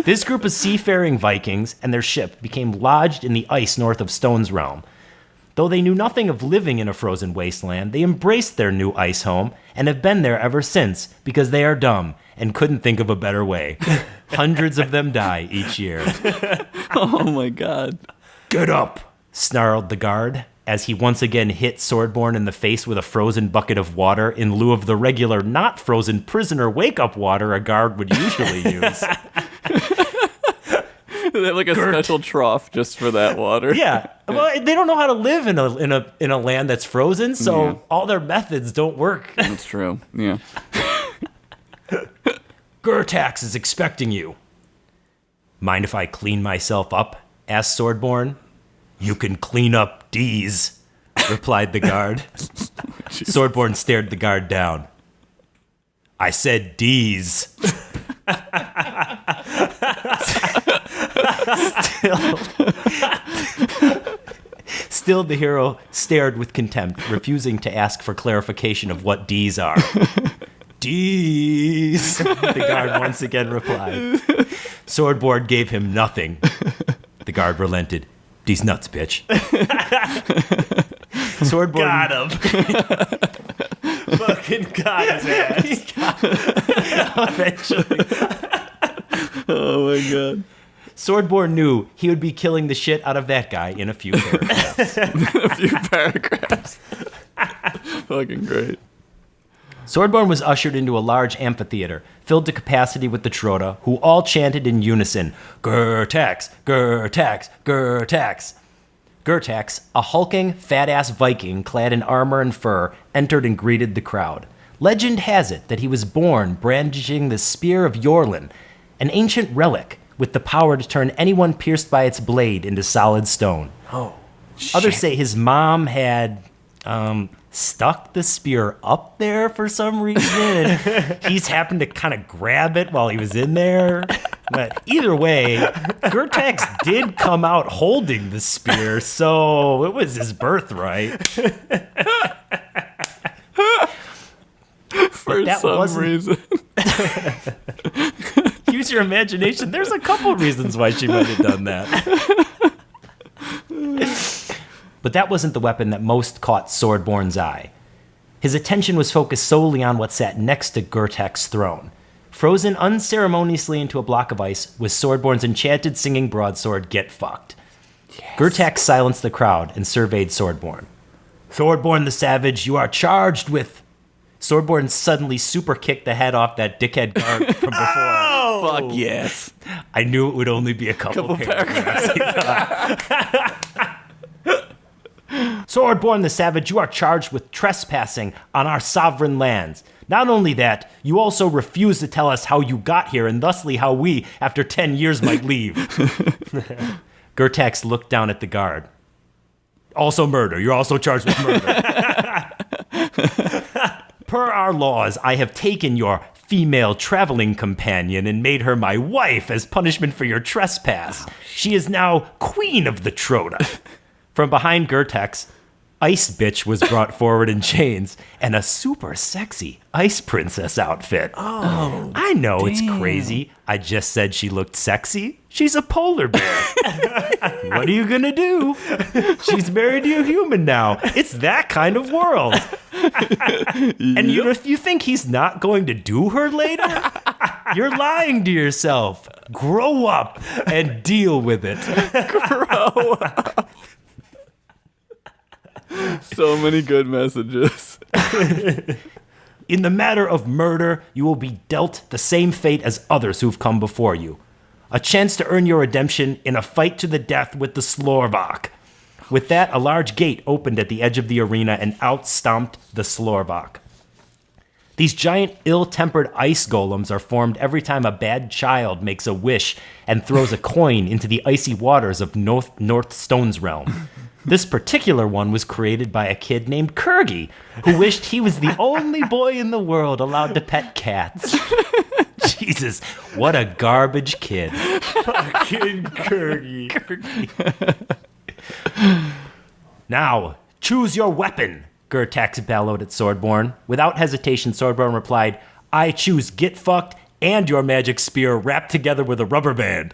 This group of seafaring Vikings and their ship became lodged in the ice north of Stonesrealm. Though they knew nothing of living in a frozen wasteland, they embraced their new ice home and have been there ever since because they are dumb and couldn't think of a better way. Hundreds of them die each year. Oh my God. Get up, snarled the guard as he once again hit Swordborn in the face with a frozen bucket of water in lieu of the regular not frozen prisoner wake-up water a guard would usually use. They have like a special trough just for that water. Yeah, well, they don't know how to live in a land that's frozen, so Yeah. all their methods don't work. That's true. Yeah. Gurtax is expecting you. Mind if I clean myself up? Asked Swordborn. You can clean up D's, replied the guard. Swordborn stared the guard down. I said D's. Still, the hero stared with contempt, refusing to ask for clarification of what D's are. D's, the guard once again replied. Swordborn gave him nothing. The guard relented. D's nuts, bitch. Swordborn Got him. Fucking got his ass. eventually. Oh my God. Swordborn knew he would be killing the shit out of that guy in a few paragraphs. A few paragraphs. Fucking great. Swordborn was ushered into a large amphitheater, filled to capacity with the Troda, who all chanted in unison, Gertax, Gertax, Gertax. Gertax, a hulking, fat-ass Viking clad in armor and fur, entered and greeted the crowd. Legend has it that he was born brandishing the Spear of Yorlin, an ancient relic with the power to turn anyone pierced by its blade into solid stone. Oh, shit. Others say his mom had stuck the spear up there for some reason. He's happened to kind of grab it while he was in there. But either way, Gertax did come out holding the spear, so it was his birthright. For some reason. Use your imagination. There's a couple reasons why she might have done that. But that wasn't the weapon that most caught Swordborn's eye. His attention was focused solely on what sat next to Gertax's throne. Frozen unceremoniously into a block of ice was Swordborn's enchanted singing broadsword, Get Fucked. Yes. Gertax silenced the crowd and surveyed Swordborn. Swordborn the Savage, you are charged with... Swordborn suddenly super kicked the head off that dickhead guard from before. Oh, fuck yes. I knew it would only be a couple paragraphs. Swordborn the Savage, you are charged with trespassing on our sovereign lands. Not only that, you also refuse to tell us how you got here and thusly how we, after 10 years, might leave. Gertax looked down at the guard. Also murder. You're also charged with murder. Per our laws, I have taken your female traveling companion and made her my wife as punishment for your trespass. She is now queen of the Troda. From behind Gertax, Ice Bitch was brought forward in chains and a super sexy Ice Princess outfit. Oh, I know damn. It's crazy. I just said she looked sexy. She's a polar bear. What are you gonna do? She's married to a human now. It's that kind of world. And you think he's not going to do her later? You're lying to yourself. Grow up and deal with it. Grow up. So many good messages. In the matter of murder, you will be dealt the same fate as others who've come before you. A chance to earn your redemption in a fight to the death with the Slorvok. With that, a large gate opened at the edge of the arena and out stomped the Slorvok. These giant, ill-tempered ice golems are formed every time a bad child makes a wish and throws a coin into the icy waters of North Stonesrealm. This particular one was created by a kid named Corrie, who wished he was the only boy in the world allowed to pet cats. Jesus, what a garbage kid. Fucking Corrie. Now, choose your weapon, Gertax bellowed at Swordborn. Without hesitation, Swordborn replied, I choose Get Fucked and your magic spear wrapped together with a rubber band.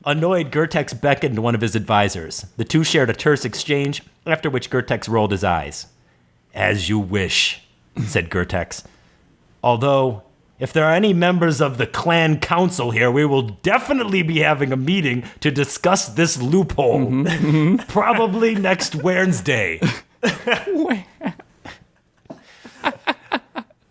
Annoyed, Gertax beckoned to one of his advisors. The two shared a terse exchange, after which Gertax rolled his eyes. As you wish, said Gertax. Although, if there are any members of the clan council here, we will definitely be having a meeting to discuss this loophole. Probably next Wednesday.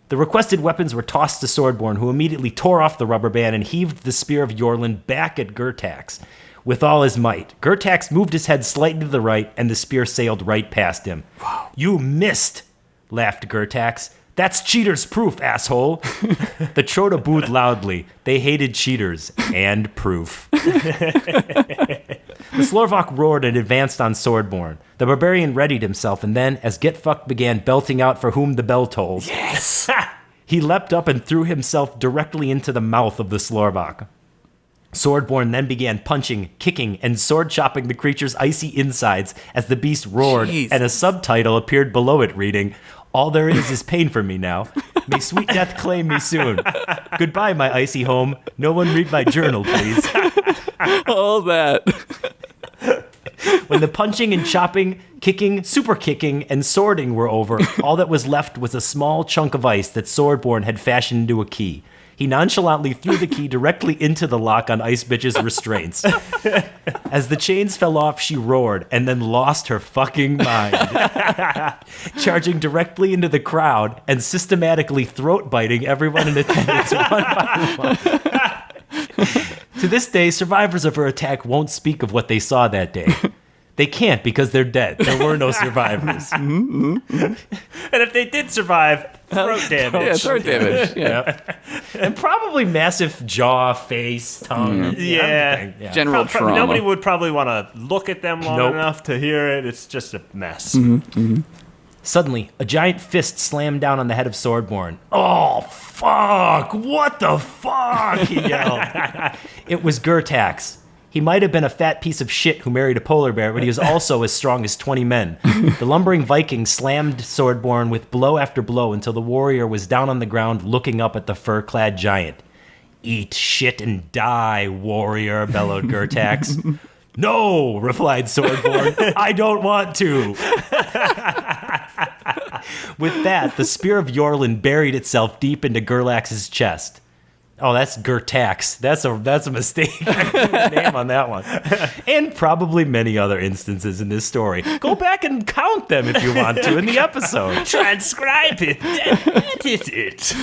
The requested weapons were tossed to Swordborn, who immediately tore off the rubber band and heaved the Spear of Yorlin back at Gertax with all his might. Gertax moved his head slightly to the right, and the spear sailed right past him. Wow. You missed, laughed Gertax. That's cheater's proof, asshole. The Troda booed loudly. They hated cheaters and proof. The Slorvok roared and advanced on Swordborn. The barbarian readied himself, and then, as Get Fucked began belting out for whom the bell tolls, yes! He leapt up and threw himself directly into the mouth of the Slorvok. Swordborn then began punching, kicking, and sword-chopping the creature's icy insides as the beast roared, Jesus. And a subtitle appeared below it reading, All there is pain for me now. May sweet death claim me soon. Goodbye, my icy home. No one read my journal, please. All that. When the punching and chopping, kicking, super kicking, and swording were over, all that was left was a small chunk of ice that Swordborn had fashioned into a key. He nonchalantly threw the key directly into the lock on Ice Bitch's restraints. As the chains fell off, she roared and then lost her fucking mind, charging directly into the crowd and systematically throat-biting everyone in attendance one by one. To this day, survivors of her attack won't speak of what they saw that day. They can't because they're dead. There were no survivors. And if they did survive, throat damage. Yeah, throat damage. Yeah. And probably massive jaw, face, tongue. Yeah. General trauma. Nobody would probably want to look at them long Nope. enough to hear it. It's just a mess. Suddenly, a giant fist slammed down on the head of Swordborn. Oh, fuck! What the fuck? He yelled. It was Gertax. He might have been a fat piece of shit who married a polar bear, but he was also as strong as 20 men. The lumbering Viking slammed Swordborn with blow after blow until the warrior was down on the ground looking up at the fur-clad giant. Eat shit and die, warrior, bellowed Gertax. No, replied Swordborn. I don't want to. With that, the spear of Yorlin buried itself deep into Gerlax's chest. Oh, that's Gertax. That's a mistake. I threw his name on that one. And probably many other instances in this story. Go back and count them if you want to in the episode. Transcribe it. Edit it.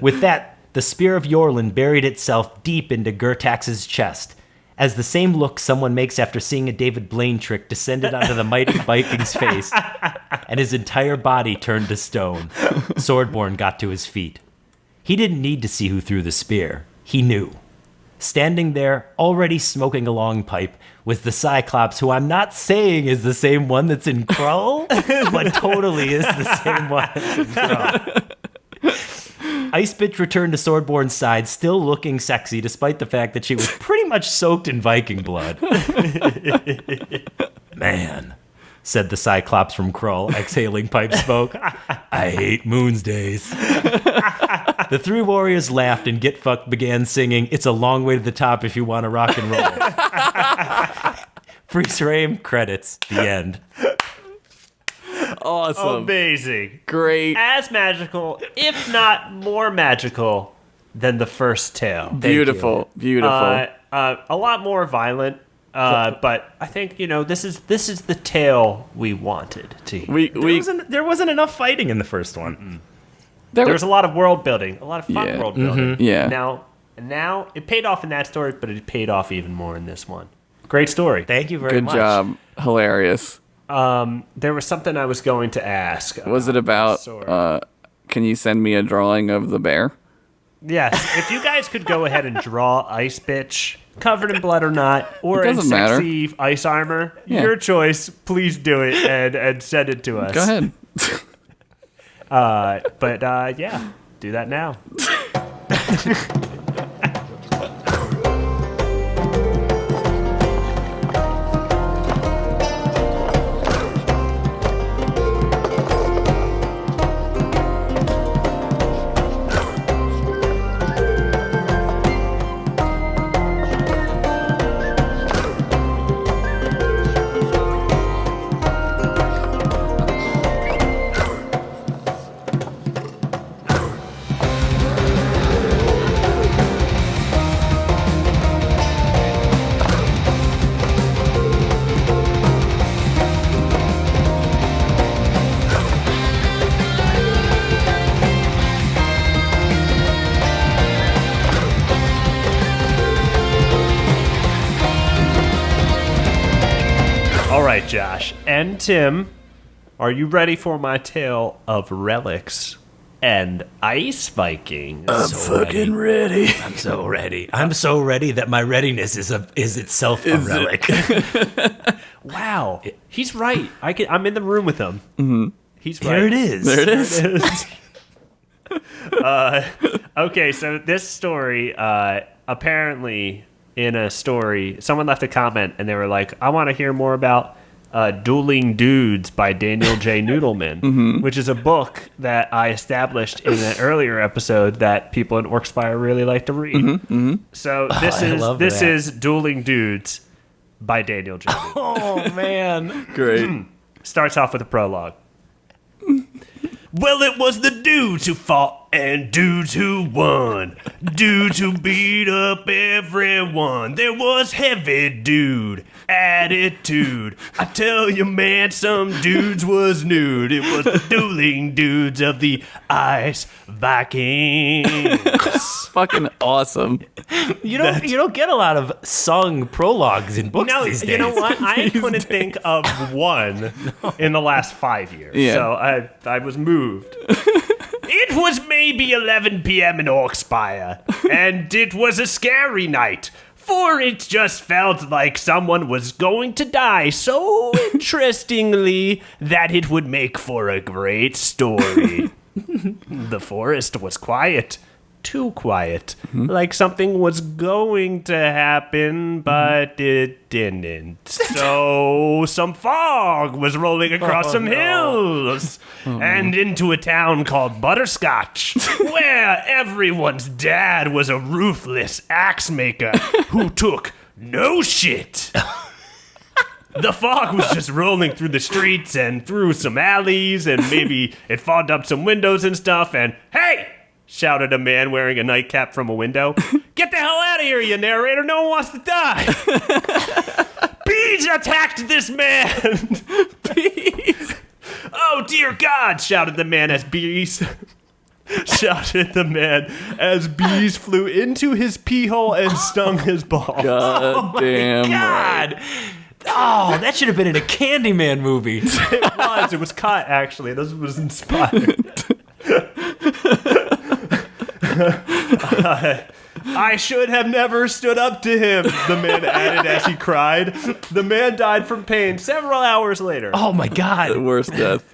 With that, the spear of Yorlin buried itself deep into Gertax's chest. As the same look someone makes after seeing a David Blaine trick descended onto the mighty Viking's face, and his entire body turned to stone, Swordborn got to his feet. He didn't need to see who threw the spear. He knew. Standing there, already smoking a long pipe, was the Cyclops, who I'm not saying is the same one that's in Krull, but totally is the same one that's in Krull. Ice Bitch returned to Swordborn's side, still looking sexy, despite the fact that she was pretty much soaked in Viking blood. Man, said the Cyclops from Krull, exhaling pipe smoke. I hate Moon's days. The three warriors laughed and Get Fucked began singing, It's a Long Way to the Top if you want to rock and roll. Freeze frame, credits, the end. Awesome. Amazing. Great. As magical, if not more magical, than the first tale. Beautiful. Beautiful. A lot more violent. But I think this is the tale we wanted to hear. There wasn't enough fighting in the first one. There's a lot of world building, a lot of fun world building. Yeah. Now it paid off in that story, but it paid off even more in this one. Great story. Thank you very Good much. job. Hilarious. There was something I was going to ask. Was it about, can you send me a drawing of the bear? Yes. If you guys could go ahead and draw Ice Bitch, covered in blood or not, or in doesn't sexy ice armor, your choice. Please do it and send it to us. Go ahead. Yeah, do that now. All right, Josh and Tim, are you ready for my tale of relics and ice Vikings? I'm fucking ready. I'm so ready. I'm so ready that my readiness is itself a relic. Wow, he's right. I'm in the room with him. Mm-hmm. He's right. There it is. There it is. Okay, so this story, apparently in a story, someone left a comment and they were like, I want to hear more about Dueling Dudes by Daniel J. Noodleman, which is a book that I established in an earlier episode that people in Orkspire really like to read. So this is Dueling Dudes by Daniel J. Noodleman. Oh, man. Great. Starts off with a prologue. Well, it was the dudes who fought And dudes who won, dudes who beat up everyone. There was heavy dude attitude. I tell you, man, some dudes was nude. It was the dueling dudes of the Ice Vikings. Fucking awesome. You don't get a lot of sung prologues in books No, these days. you know what? I couldn't think of one in the last 5 years. Yeah. So I was moved. It was maybe 11 p.m. in Orkspire, and it was a scary night, for it just felt like someone was going to die so interestingly that it would make for a great story. The forest was quiet. Too quiet. Like something was going to happen, but it didn't. So some fog was rolling across some hills and into a town called Butterscotch, where everyone's dad was a ruthless axe maker who took no shit. The fog was just rolling through the streets and through some alleys, and maybe it fogged up some windows and stuff, and hey! Shouted a man wearing a nightcap from a window. Get the hell out of here, you narrator. No one wants to die. Bees attacked this man. Bees. Oh, dear God, shouted the man as bees flew into his pee hole and stung his balls. God damn. God. Oh, that should have been in a Candyman movie. It was cut, actually. This was inspired. I should have never stood up to him, the man added as he cried. The man died from pain several hours later. Oh my God. The worst death.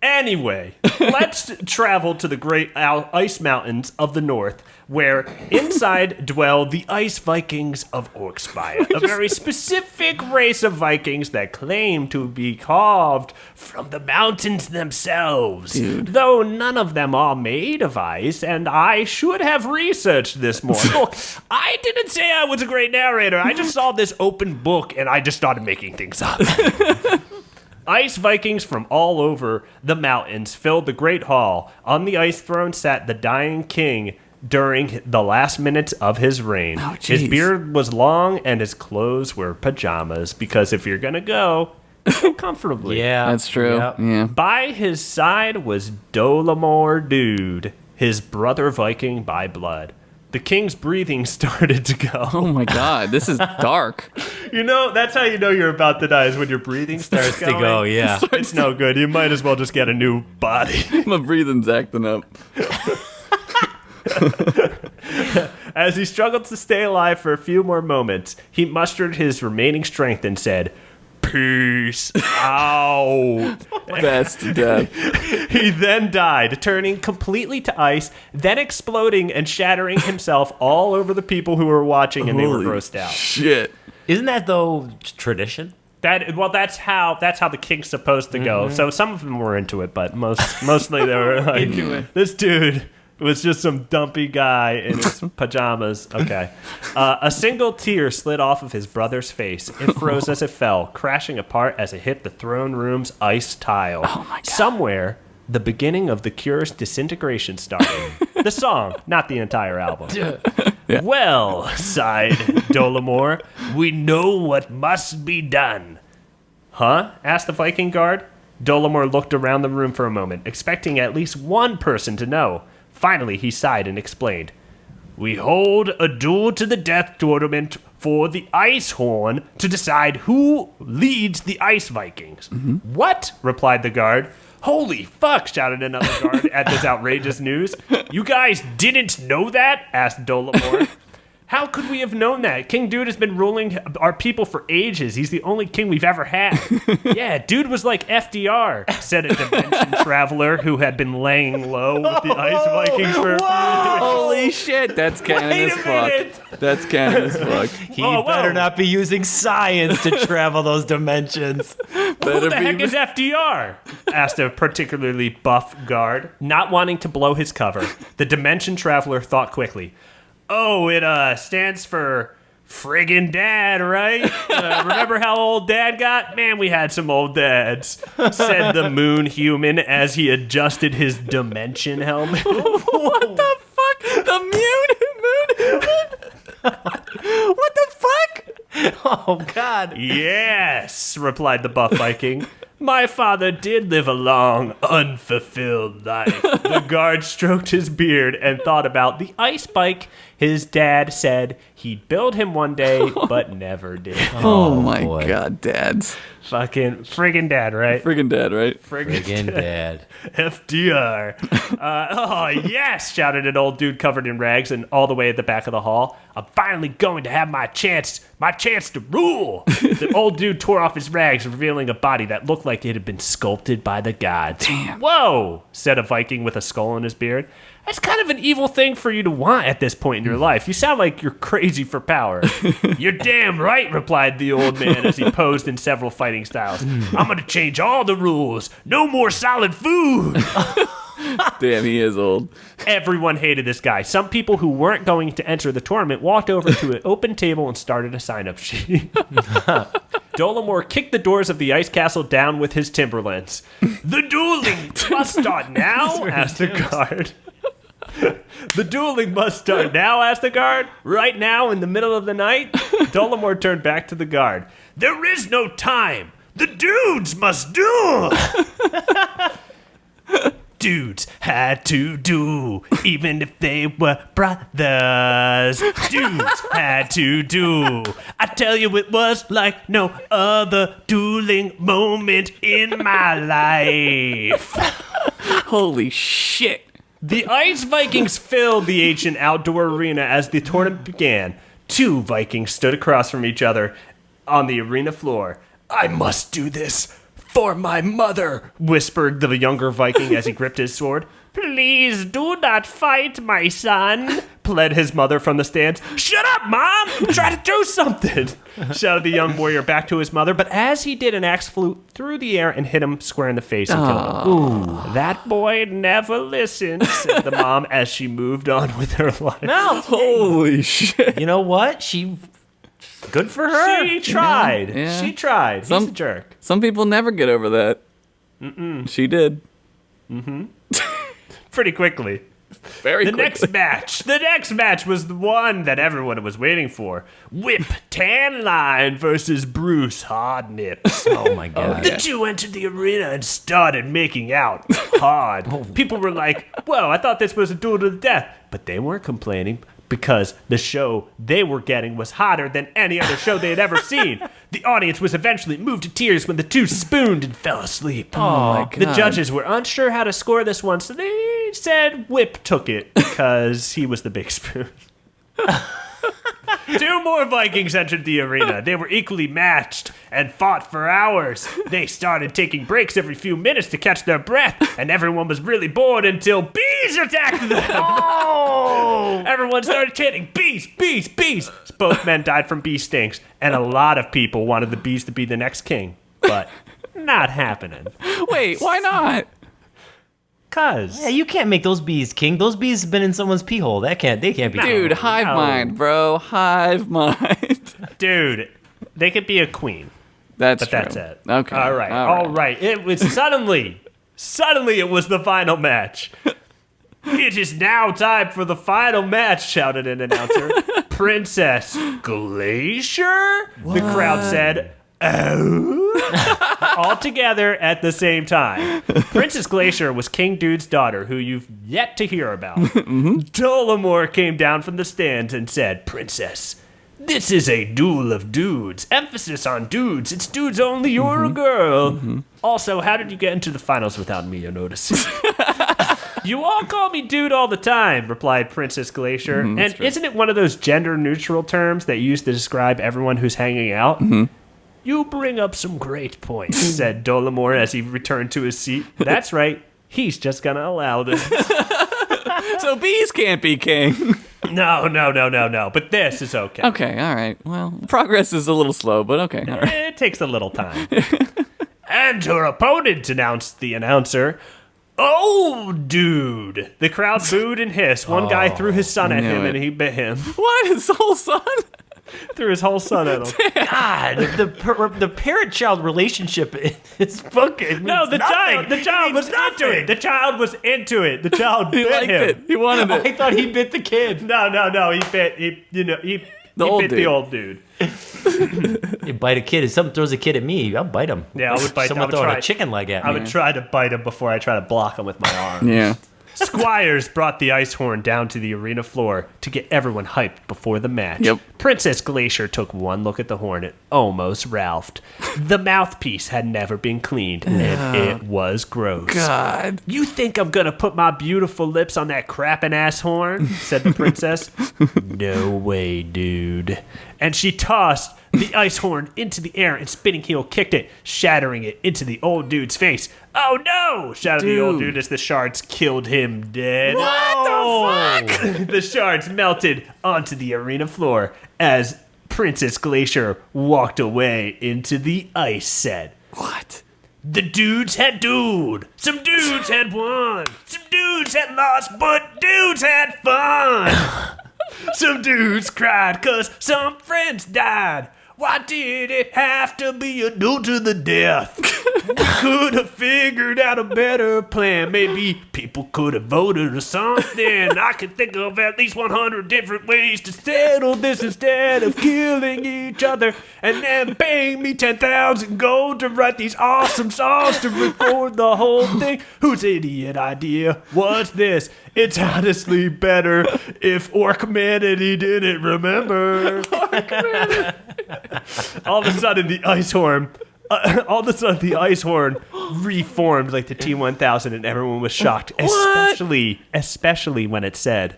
Anyway, let's travel to the great ice mountains of the north, where inside dwell the Ice Vikings of Orkspire, a very specific race of Vikings that claim to be carved from the mountains themselves. Dude. Though none of them are made of ice, and I should have researched this more. Look, I didn't say I was a great narrator. I just saw this open book, and I just started making things up. Ice Vikings from all over the mountains filled the great hall. On the ice throne sat the dying king during the last minutes of his reign. Oh, his jeez. beard was long and his clothes were pajamas, because if you're gonna go comfortably. Yeah. That's true. Yep. Yeah. By his side was Dolamore Dude, his brother Viking by blood. The king's breathing started to go. Oh my God, this is dark. You know, that's how you know you're about to die, is when your breathing starts To go, yeah. It's no good. You might as well just get a new body. My breathing's acting up. As he struggled to stay alive for a few more moments, he mustered his remaining strength and said, "Peace out." Best death. He then died, turning completely to ice, then exploding and shattering himself all over the people who were watching, and they were Holy grossed out. Shit. Isn't that, though, tradition? That's how the king's supposed to go. So some of them were into it, but mostly they were like, this dude was just some dumpy guy in his pajamas. Okay. A single tear slid off of his brother's face. It froze as it fell, crashing apart as it hit the throne room's ice tile. Oh my God. Somewhere, the beginning of The Cure's disintegration started. The song, not the entire album. Yeah. Well, sighed Dolamore, we know what must be done. Huh? Asked the Viking guard. Dolamore looked around the room for a moment, expecting at least one person to know. Finally, he sighed and explained. We hold a duel to the death tournament for the Ice Horn to decide who leads the Ice Vikings. Mm-hmm. What? Replied the guard. Holy fuck, shouted another guard at this outrageous news. You guys didn't know that? Asked Dolamore. How could we have known that? King Dude has been ruling our people for ages. He's the only king we've ever had. Yeah, Dude was like FDR, said a dimension traveler who had been laying low with the Ice Vikings for... Holy shit, that's canon Wait as a fuck. minute. That's canon as fuck. He Whoa. better not be using science to travel those dimensions. Who the heck is FDR? Asked a particularly buff guard. Not wanting to blow his cover, the dimension traveler thought quickly. Oh, it stands for Friggin' dad, right? Remember how old dad got? Man, we had some old dads, said the moon human as he adjusted his dimension helmet. What the fuck? The moon human? What the fuck? Oh, God. Yes, replied the buff Viking. My father did live a long, unfulfilled life. The guard stroked his beard and thought about the ice bike his dad said he'd build him one day, but never did. Oh my boy. God, dads. Fucking friggin' dad, right? Friggin' dad, right? Friggin' dad. FDR. Oh, yes, shouted an old dude covered in rags and all the way at the back of the hall. I'm finally going to have my chance to rule. The old dude tore off his rags, revealing a body that looked like it had been sculpted by the gods. Damn. Whoa, said a Viking with a skull in his beard. That's kind of an evil thing for you to want at this point in your life. You sound like you're crazy for power. You're damn right, replied the old man as he posed in several fighting styles. I'm going to change all the rules. No more solid food. Damn, he is old. Everyone hated this guy. Some people who weren't going to enter the tournament walked over to an open table and started a sign-up sheet. Dolomore kicked the doors of the ice castle down with his timberlands. The dueling must start now, asked the guard. The dueling must start now, asked the guard. Right now, in the middle of the night? Dolomore turned back to the guard. There is no time. The dudes must duel. Dudes had to duel, even if they were brothers. Dudes had to duel. I tell you, it was like no other dueling moment in my life. Holy shit. The Ice Vikings filled the ancient outdoor arena as the tournament began. Two Vikings stood across from each other on the arena floor. I must do this for my mother, whispered the younger Viking as he gripped his sword. Please do not fight, my son, pled his mother from the stands. Shut up, Mom! Try to do something, shouted the young warrior back to his mother, but as he did, an axe flew through the air and hit him square in the face and killed him. Ooh, that boy never listened, said the mom as she moved on with her life. No. Holy shit. You know what? Good for her. She tried. Yeah. She tried. He's a jerk. Some people never get over that. She did. Pretty quickly. Very The quickly. next match was the one that everyone was waiting for. Whip Tan Line versus Bruce Hard Nips. Oh, my God. The two entered the arena and started making out hard. People were like, whoa, I thought this was a duel to the death. But they weren't complaining because the show they were getting was hotter than any other show they had ever seen. The audience was eventually moved to tears when the two spooned and fell asleep. Oh my God. The judges were unsure how to score this one, so they said Whip took it because he was the big spoon. Two more Vikings entered the arena. They were equally matched and fought for hours. They started taking breaks every few minutes to catch their breath, and everyone was really bored until bees attacked them. Oh! Everyone started chanting, bees, bees, bees. Both men died from bee stings, and a lot of people wanted the bees to be the next king, but not happening. Wait, why not? Cause Yeah, you can't make those bees king. Those bees have been in someone's pee hole. They can't be Dude, king. hive mind, bro. Hive mind. dude, they could be a queen. That's But true. that's it. Okay. All right. It was suddenly it was the final match. It is now time for the final match, shouted an announcer. Princess Glacier? The crowd said, oh? All together at the same time. Princess Glacier was King Dude's daughter, who you've yet to hear about. Dolomore came down from the stands and said, Princess, this is a duel of dudes. Emphasis on dudes. It's dudes only. You're a girl. Also, how did you get into the finals without me noticing? You all call me dude all the time, replied Princess Glacier. And isn't it one of those gender-neutral terms that you use to describe everyone who's hanging out? You bring up some great points, said Dolomore as he returned to his seat. That's right. He's just going to allow this. So bees can't be king. No. But this is okay. Okay, all right. Well, progress is a little slow, but okay. All right. It takes a little time. And her opponent, announced the announcer. Oh, dude. The crowd booed and hissed. One guy threw his son at knew him it. and he bit him. What? His whole son? Threw his whole son at him. God, the parent-child relationship in this book. No, the child was into it. The child was into it. The child He bit liked him. it. He wanted it. I thought he bit the kid. No. He bit the old dude. You bite a kid. If someone throws a kid at me, I'll bite him. Yeah, I would bite. Someone I would throwing try, a chicken leg at me. I would try to bite him before I try to block him with my arm. Yeah. Squires brought the ice horn down to the arena floor to get everyone hyped before the match. Yep. Princess Glacier took one look at the horn and almost ralphed. The mouthpiece had never been cleaned, and it was gross. God. You think I'm gonna put my beautiful lips on that crappin' ass horn? Said the princess. No way, dude. And she tossed the ice horn into the air and Spinning Heel kicked it, shattering it into the old dude's face. Oh no! Shouted the old dude as the shards killed him dead. What the fuck? The shards melted onto the arena floor as Princess Glacier walked away into the ice set. What? The dudes had dueled. Some dudes had won. Some dudes had lost, but dudes had fun. Some dudes cried 'cause some friends died. Why did it have to be a duel to the death? We could have figured out a better plan. Maybe people could have voted or something. I could think of at least 100 different ways to settle this instead of killing each other and then paying me 10,000 gold to write these awesome songs to record the whole thing. Whose idiot idea was this? It's honestly better if Orcmanity didn't remember. All of a sudden, the ice horn reformed like the T-1000, and everyone was shocked, especially when it said,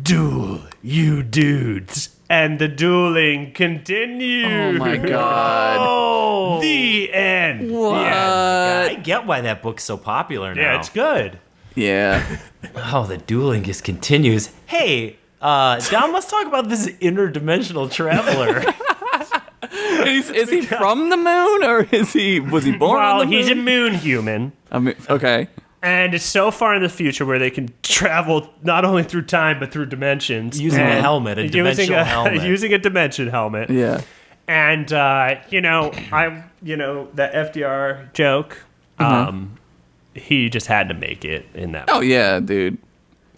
"Duel, you dudes." And the dueling continued. Oh my God. Oh, the end. What? The end. I get why that book's so popular now. Yeah, it's good. Yeah. Oh, the dueling just continues. Hey, Dom, let's talk about this interdimensional traveler. Is he from the moon, or was he born on the moon? He's a moon human. I mean, okay. And it's so far in the future where they can travel not only through time but through dimensions. Using a helmet, Using a dimension helmet. Yeah. And the FDR joke, he just had to make it in that. Oh yeah, dude.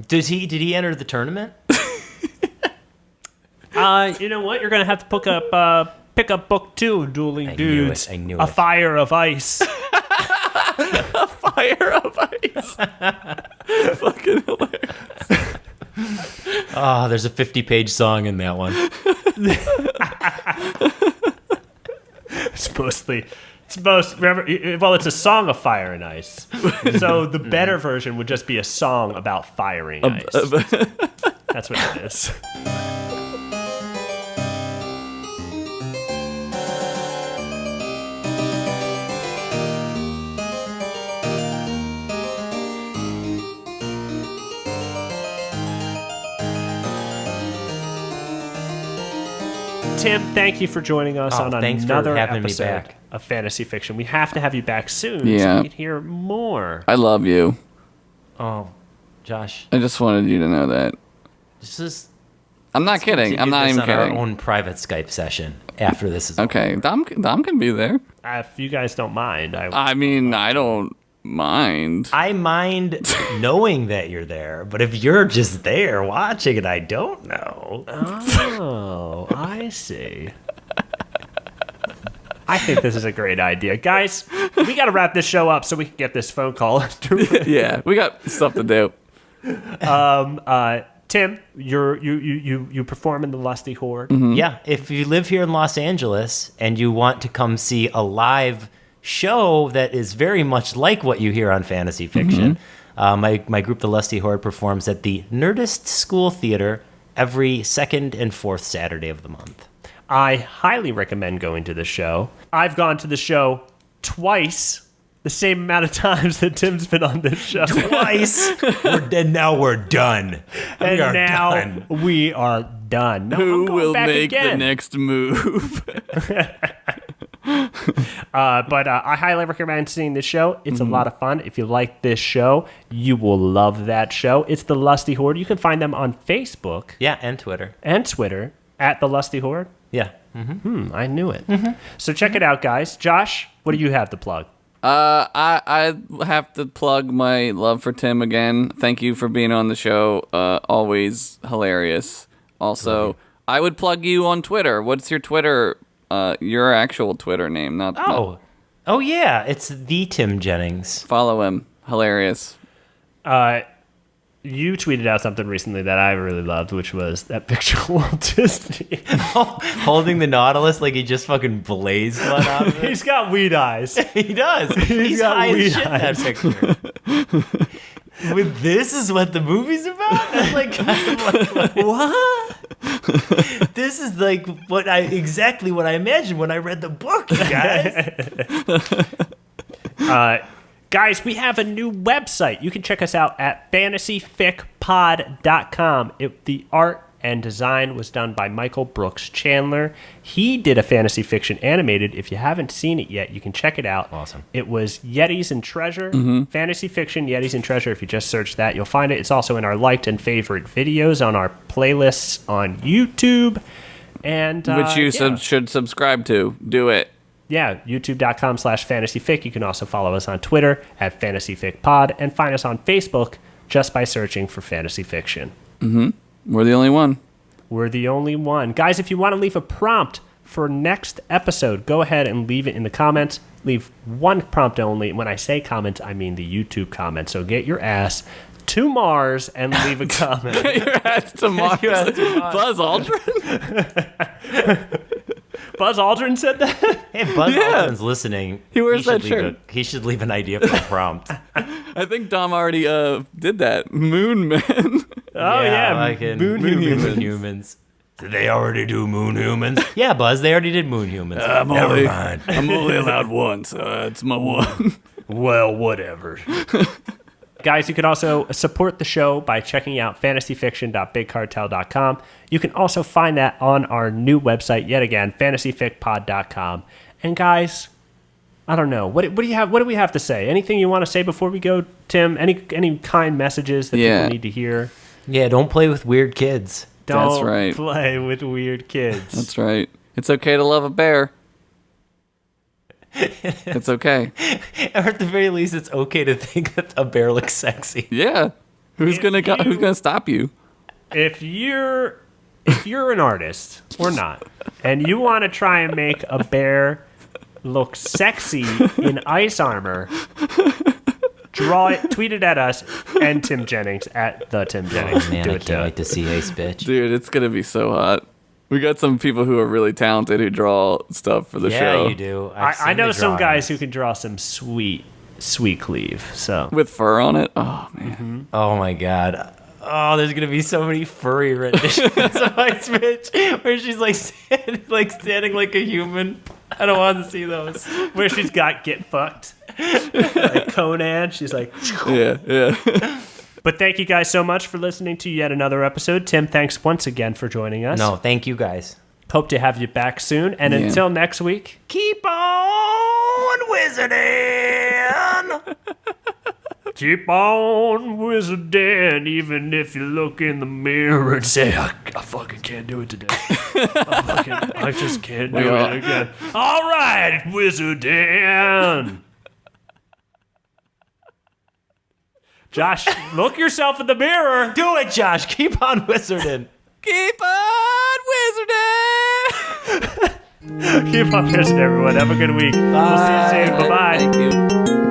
Did he enter the tournament? You know what? You're gonna have to pick up book 2 of Dueling Dudes. I knew A it. Fire of Ice. A fire of ice. Fucking hilarious. Oh, there's a 50-page song in that one. It's a song of fire and ice. So the better version would just be a song about firing ice. That's what it is. Tim, thank you for joining us on thanks for another having me episode back. of Fantasy Fiction. We have to have you back soon so Yeah. we can hear more. I love you. Oh, Josh, I just wanted you to know that. this is. I'm not kidding. I'm not even on our kidding. own private Skype session after this is Okay, Dom can be there. If you guys don't mind, I mean, I don't mind. I mind knowing that you're there, but if you're just there watching and I don't know. Oh, I see. I think this is a great idea. Guys, we got to wrap this show up so we can get this phone call. Yeah, we got stuff to do. Tim, you perform in the Lusty Horde. Mm-hmm. Yeah, if you live here in Los Angeles and you want to come see a live show that is very much like what you hear on Fantasy Fiction, my group, the Lusty Horde, performs at the Nerdist School Theater every second and fourth Saturday of the month. I highly recommend going to the show. I've gone to the show twice, the same amount of times that Tim's been on this show. Twice, and now we're done. And we are now done. we are done. No, I'm Who going will back make again. the next move? But I highly recommend seeing this show. It's a lot of fun. If you like this show, you will love that show. It's the Lusty Horde. You can find them on Facebook Yeah, and Twitter. and Twitter At the Lusty Horde? Yeah. I knew it. So check it out, guys. Josh, what do you have to plug? I have to plug my love for Tim again. Thank you for being on the show. Always hilarious. Also, I would plug you on Twitter. What's your Twitter? Your actual Twitter name? Not. Oh yeah, it's the Tim Jennings. Follow him. Hilarious. You tweeted out something recently that I really loved, which was that picture of Walt Disney. Holding the Nautilus like he just fucking blazed one out of it. He's got weed eyes. He does. He's got high as weed shit in that picture. With this is what the movie's about? That's like kind of like what? This is like exactly what I imagined when I read the book, you guys. Guys, we have a new website. You can check us out at fantasyficpod.com. The art and design was done by Michael Brooks Chandler. He did a fantasy fiction animated. If you haven't seen it yet, you can check it out. Awesome. It was Yetis and Treasure. Fantasy fiction, Yetis and Treasure. If you just search that, you'll find it. It's also in our liked and favorite videos on our playlists on YouTube. And Which you should subscribe to. Do it. Yeah, youtube.com/fantasyfic. You can also follow us on Twitter at fantasyficpod and find us on Facebook just by searching for fantasy fiction. We're the only one. We're the only one. Guys, if you want to leave a prompt for next episode, go ahead and leave it in the comments. Leave one prompt only. When I say comments, I mean the YouTube comments. So get your ass to Mars and leave a comment. Your ass to Mars. Buzz Aldrin? Buzz Aldrin said that? Hey, Buzz Aldrin's listening. He wears that shirt. He should leave an idea for a prompt. I think Dom already did that. Moon Man. Oh, yeah. Like Moon humans. Did they already do moon humans? Yeah, Buzz, they already did moon humans. Never mind. I'm only allowed one, so it's my one. Well, whatever. Guys, you can also support the show by checking out fantasyfiction.bigcartel.com. You can also find that on our new website, yet again, fantasyficpod.com. And guys, I don't know. What do you have? What do we have to say? Anything you want to say before we go, Tim? Any kind messages that people need to hear? Yeah, don't play with weird kids. Don't play with weird kids. That's right. It's okay to love a bear. It's okay. Or at the very least, it's okay to think that a bear looks sexy. Yeah. Who's gonna stop you? If you're an artist or not, and you want to try and make a bear look sexy in ice armor, draw it, tweet it at us and Tim Jennings at the Tim Jennings. Oh man, I can't wait to see Ace, bitch. Dude, it's gonna be so hot. We got some people who are really talented who draw stuff for the show. Yeah, you do. I know some guys who can draw some sweet cleave. So with fur on it. Oh man. Mm-hmm. Oh my god. Oh, there's gonna be so many furry renditions of Ice Bitch where she's like standing like a human. I don't want to see those. Where she's got get fucked. Like Conan, she's like Yeah. But thank you guys so much for listening to yet another episode. Tim, thanks once again for joining us. No, thank you guys. Hope to have you back soon. And until next week, keep on wizarding. Keep on wizarding, even if you look in the mirror and say, I fucking can't do it today. I just can't do it again. All right, wizarding. Josh, look yourself in the mirror. Do it, Josh. Keep on wizarding. Keep on wizarding. Keep on wizarding, everyone. Have a good week. Bye. We'll see you soon. Bye-bye. Thank you.